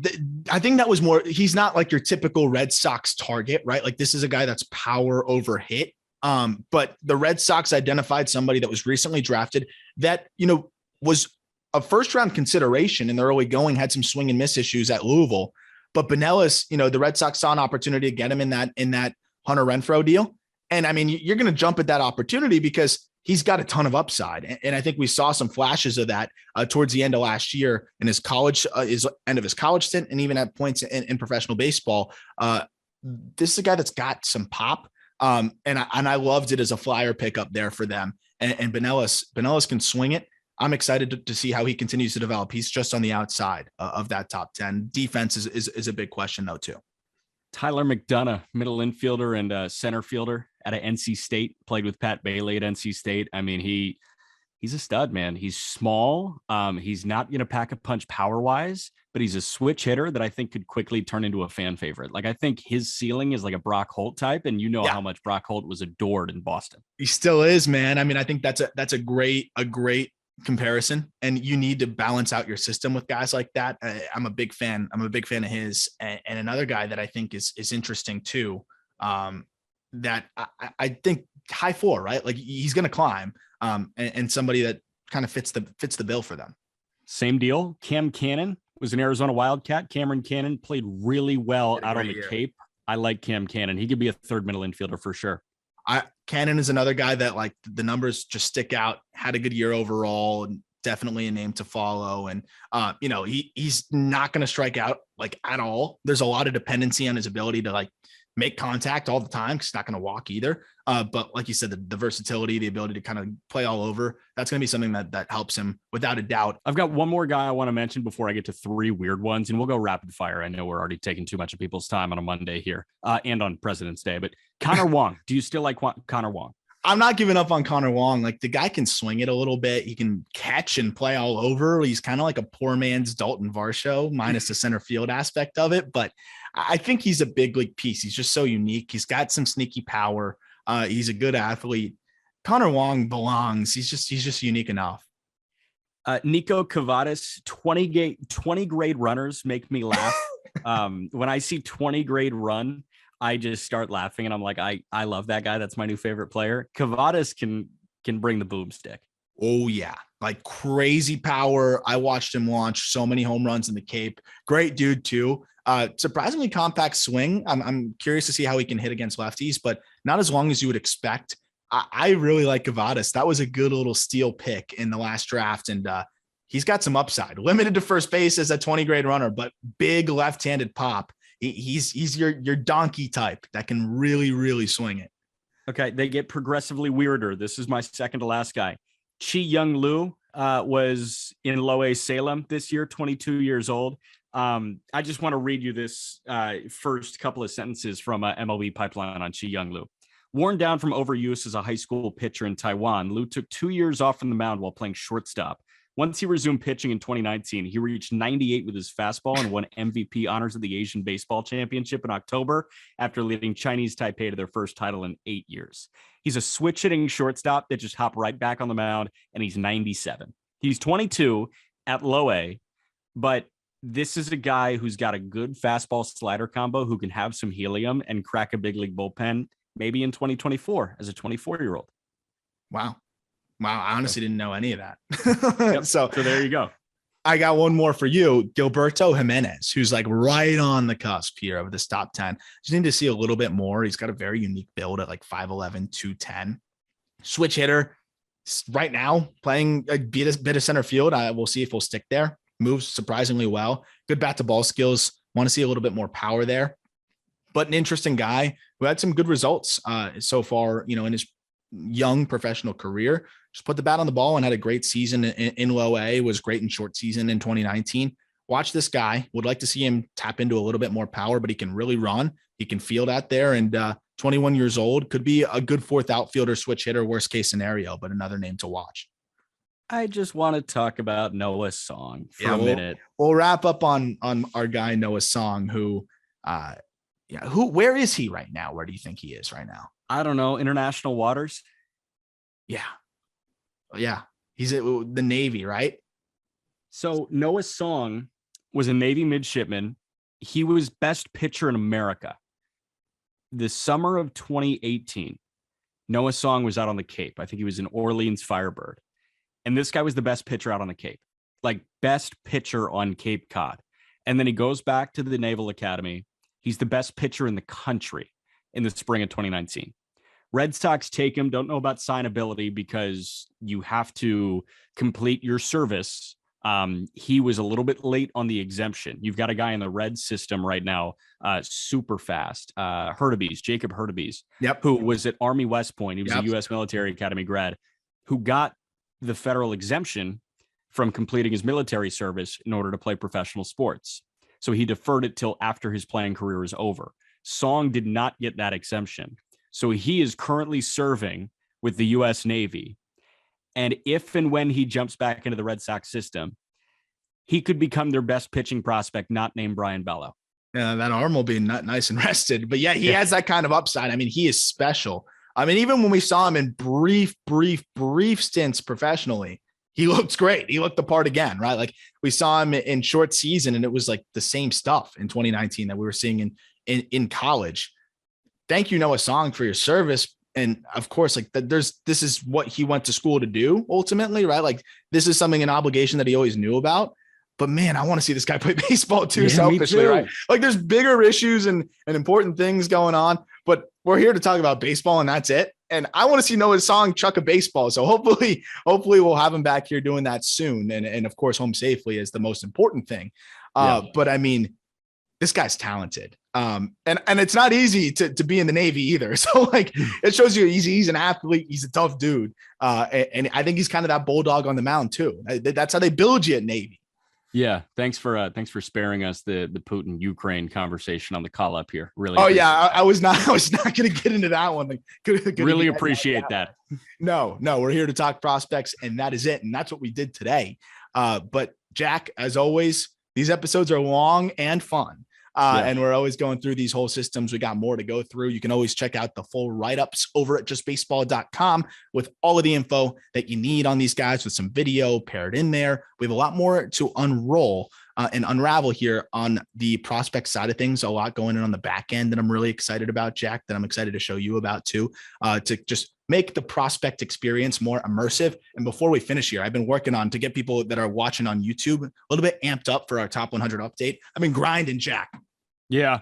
I think that was more, he's not like your typical Red Sox target, right? Like this is a guy that's power over hit. But the Red Sox identified somebody that was recently drafted that, was a first round consideration in the early going, had some swing and miss issues at Louisville. But Benellis, the Red Sox saw an opportunity to get him in that Hunter Renfroe deal. And I mean, you're going to jump at that opportunity because he's got a ton of upside. And I think we saw some flashes of that towards the end of last year in his end of his college stint. And even at points in professional baseball, this is a guy that's got some pop. And I loved it as a flyer pickup there for them. And Benellis can swing it. I'm excited to see how he continues to develop. He's just on the outside of that top 10. Defense is a big question though, too. Tyler McDonough, middle infielder and center fielder at NC State, played with Pat Bailey at NC State. I mean, he's a stud, man. He's small. He's not going to pack a punch power wise, but he's a switch hitter that I think could quickly turn into a fan favorite. Like I think his ceiling is like a Brock Holt type. And how much Brock Holt was adored in Boston. He still is, man. I mean, I think that's a great comparison, and you need to balance out your system with guys like that. I'm a big fan of his, and another guy that I think is interesting too. That I think high 4, right? Like he's going to climb, and somebody that kind of fits the bill for them. Same deal. Cam Cannon was an Arizona Wildcat. Cameron Cannon played really well out on the Cape. I like Cam Cannon. He could be a third middle infielder for sure. Cannon is another guy that like the numbers just stick out, had a good year overall, and definitely a name to follow. And, he's not going to strike out like at all. There's a lot of dependency on his ability to like make contact all the time, because he's not going to walk either. But like you said, the versatility, the ability to kind of play all over, that's going to be something that helps him without a doubt. I've got one more guy I want to mention before I get to three weird ones, and we'll go rapid fire. I know we're already taking too much of people's time on a Monday here and on President's Day, but Connor Wong. Do you still like Connor Wong? I'm not giving up on Connor Wong. Like, the guy can swing it a little bit. He can catch and play all over. He's kind of like a poor man's Dalton Varsho, minus the center field aspect of it. But I think he's a big league piece. He's just so unique. He's got some sneaky power. He's a good athlete. Connor Wong belongs. He's just unique enough. Nico Cavadas, 20 grade runners make me laugh. When I see 20 grade run, I just start laughing, and I'm like, I love that guy. That's my new favorite player. Cavadas can bring the boomstick. Oh yeah, like crazy power. I watched him launch so many home runs in the Cape. Great dude too. Surprisingly compact swing. I'm curious to see how he can hit against lefties, but not as long as you would expect. I really like Cavadas. That was a good little steal pick in the last draft, and he's got some upside. Limited to first base as a 20 grade runner, but big left-handed pop. He's your donkey type that can really, really swing it. Okay, they get progressively weirder. This is my second to last guy. Yong Lu was in Low A Salem this year, 22 years old. I just want to read you this first couple of sentences from MLB Pipeline on Yong Lu. Worn down from overuse as a high school pitcher in Taiwan, Lu took 2 years off from the mound while playing shortstop. Once he resumed pitching in 2019, he reached 98 with his fastball and won MVP honors at the Asian Baseball Championship in October after leading Chinese Taipei to their first title in 8 years. He's a switch-hitting shortstop that just hopped right back on the mound, and he's 97. He's 22 at Low A, but this is a guy who's got a good fastball slider combo who can have some helium and crack a big league bullpen maybe in 2024 as a 24-year-old. Wow. I honestly didn't know any of that. Yep. So there you go. I got one more for you, Gilberto Jimenez, who's like right on the cusp here of this top 10. Just need to see a little bit more. He's got a very unique build at like 5'11", 210. Switch hitter right now, playing a bit of center field. We'll see if we'll stick there. Moves surprisingly well. Good bat to ball skills. Want to see a little bit more power there. But an interesting guy who had some good results so far, in his young professional career. Just put the bat on the ball and had a great season in Low A, was great in short season in 2019. Watch this guy. Would like to see him tap into a little bit more power, but he can really run. He can field out there, and 21 years old, could be a good fourth outfielder, switch hitter, worst case scenario, but another name to watch. I just want to talk about Noah Song for a minute. We'll wrap up on our guy, Noah Song, who, where is he right now? Where do you think he is right now? I don't know. International waters. Yeah. He's at the Navy, right? So Noah Song was a Navy midshipman. He was best pitcher in America. The summer of 2018, Noah Song was out on the Cape. I think he was in Orleans Firebird. And this guy was the best pitcher out on the Cape, like best pitcher on Cape Cod. And then he goes back to the Naval Academy. He's the best pitcher in the country in the spring of 2019. Red Sox take him. Don't know about signability because you have to complete your service. He was a little bit late on the exemption. You've got a guy in the red system right now, super fast. Jacob Hurtubise, who was at Army West Point. He was a U.S. Military Academy grad who got the federal exemption from completing his military service in order to play professional sports. So he deferred it till after his playing career was over. Song did not get that exemption. So he is currently serving with the U.S. Navy. And if and when he jumps back into the Red Sox system, he could become their best pitching prospect, not named Brayan Bello. Yeah, that arm will be nice and rested. But yeah, he has that kind of upside. I mean, he is special. I mean, even when we saw him in brief stints professionally, he looked great. He looked the part again, right? Like we saw him in short season, and it was like the same stuff in 2019 that we were seeing in college. Thank you, Noah Song, for your service. And of course, like this is what he went to school to do ultimately, right? Like this is an obligation that he always knew about. But man, I want to see this guy play baseball too, selfishly, right? Like there's bigger issues and important things going on, but we're here to talk about baseball and that's it. and I want to see Noah's song Chuck a Baseball. So hopefully we'll have him back here doing that soon. And of course, home safely is the most important thing. But I mean, this guy's talented. And it's not easy to be in the Navy either. So like, it shows you he's an athlete. He's a tough dude. And I think he's kind of that bulldog on the mound too. That's how they build you at Navy. Yeah. Thanks for sparing us the Putin Ukraine conversation on the call up here. Really. Oh yeah. I was not going to get into that one. Like, really appreciate that. No, we're here to talk prospects, and that is it. And that's what we did today. But Jack, as always, these episodes are long and fun. And we're always going through these whole systems. We got more to go through. You can always check out the full write-ups over at justbaseball.com with all of the info that you need on these guys, with some video paired in there. We have a lot more to unroll and unravel here on the prospect side of things. A lot going in on the back end that I'm really excited about, Jack, that I'm excited to show you about too, to just make the prospect experience more immersive. And before we finish here, I've been working on to get people that are watching on YouTube a little bit amped up for our top 100 update. I've been grinding, Jack. Yeah.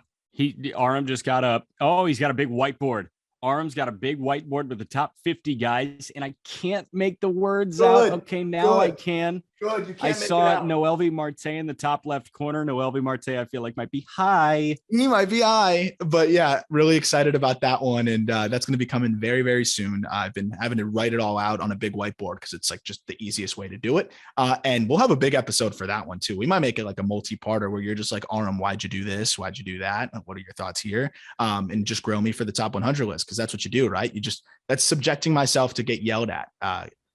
Aram just got up. Oh, he's got a big whiteboard. Aram's got a big whiteboard with the top 50 guys, and I can't make the words out. Okay, now I can. Good. You can't I saw Noelvi Marte in the top left corner. Noelvi Marte, I feel like might be high. He might be high, but yeah, really excited about that one. And that's going to be coming very, very soon. I've been having to write it all out on a big whiteboard because it's like just the easiest way to do it. And we'll have a big episode for that one too. We might make it like a multi-parter where you're just like, Aram, why'd you do this? Why'd you do that? What are your thoughts here? And just grill me for the top 100 list, because that's what you do, right? That's subjecting myself to get yelled at.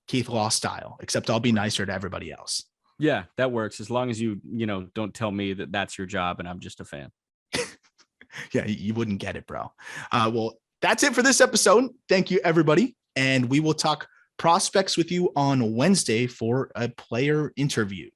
Keith Law style, except I'll be nicer to everybody else. Yeah, that works. As long as you don't tell me that that's your job and I'm just a fan. Yeah, you wouldn't get it, bro. Well, that's it for this episode. Thank you, everybody. And we will talk prospects with you on Wednesday for a player interview.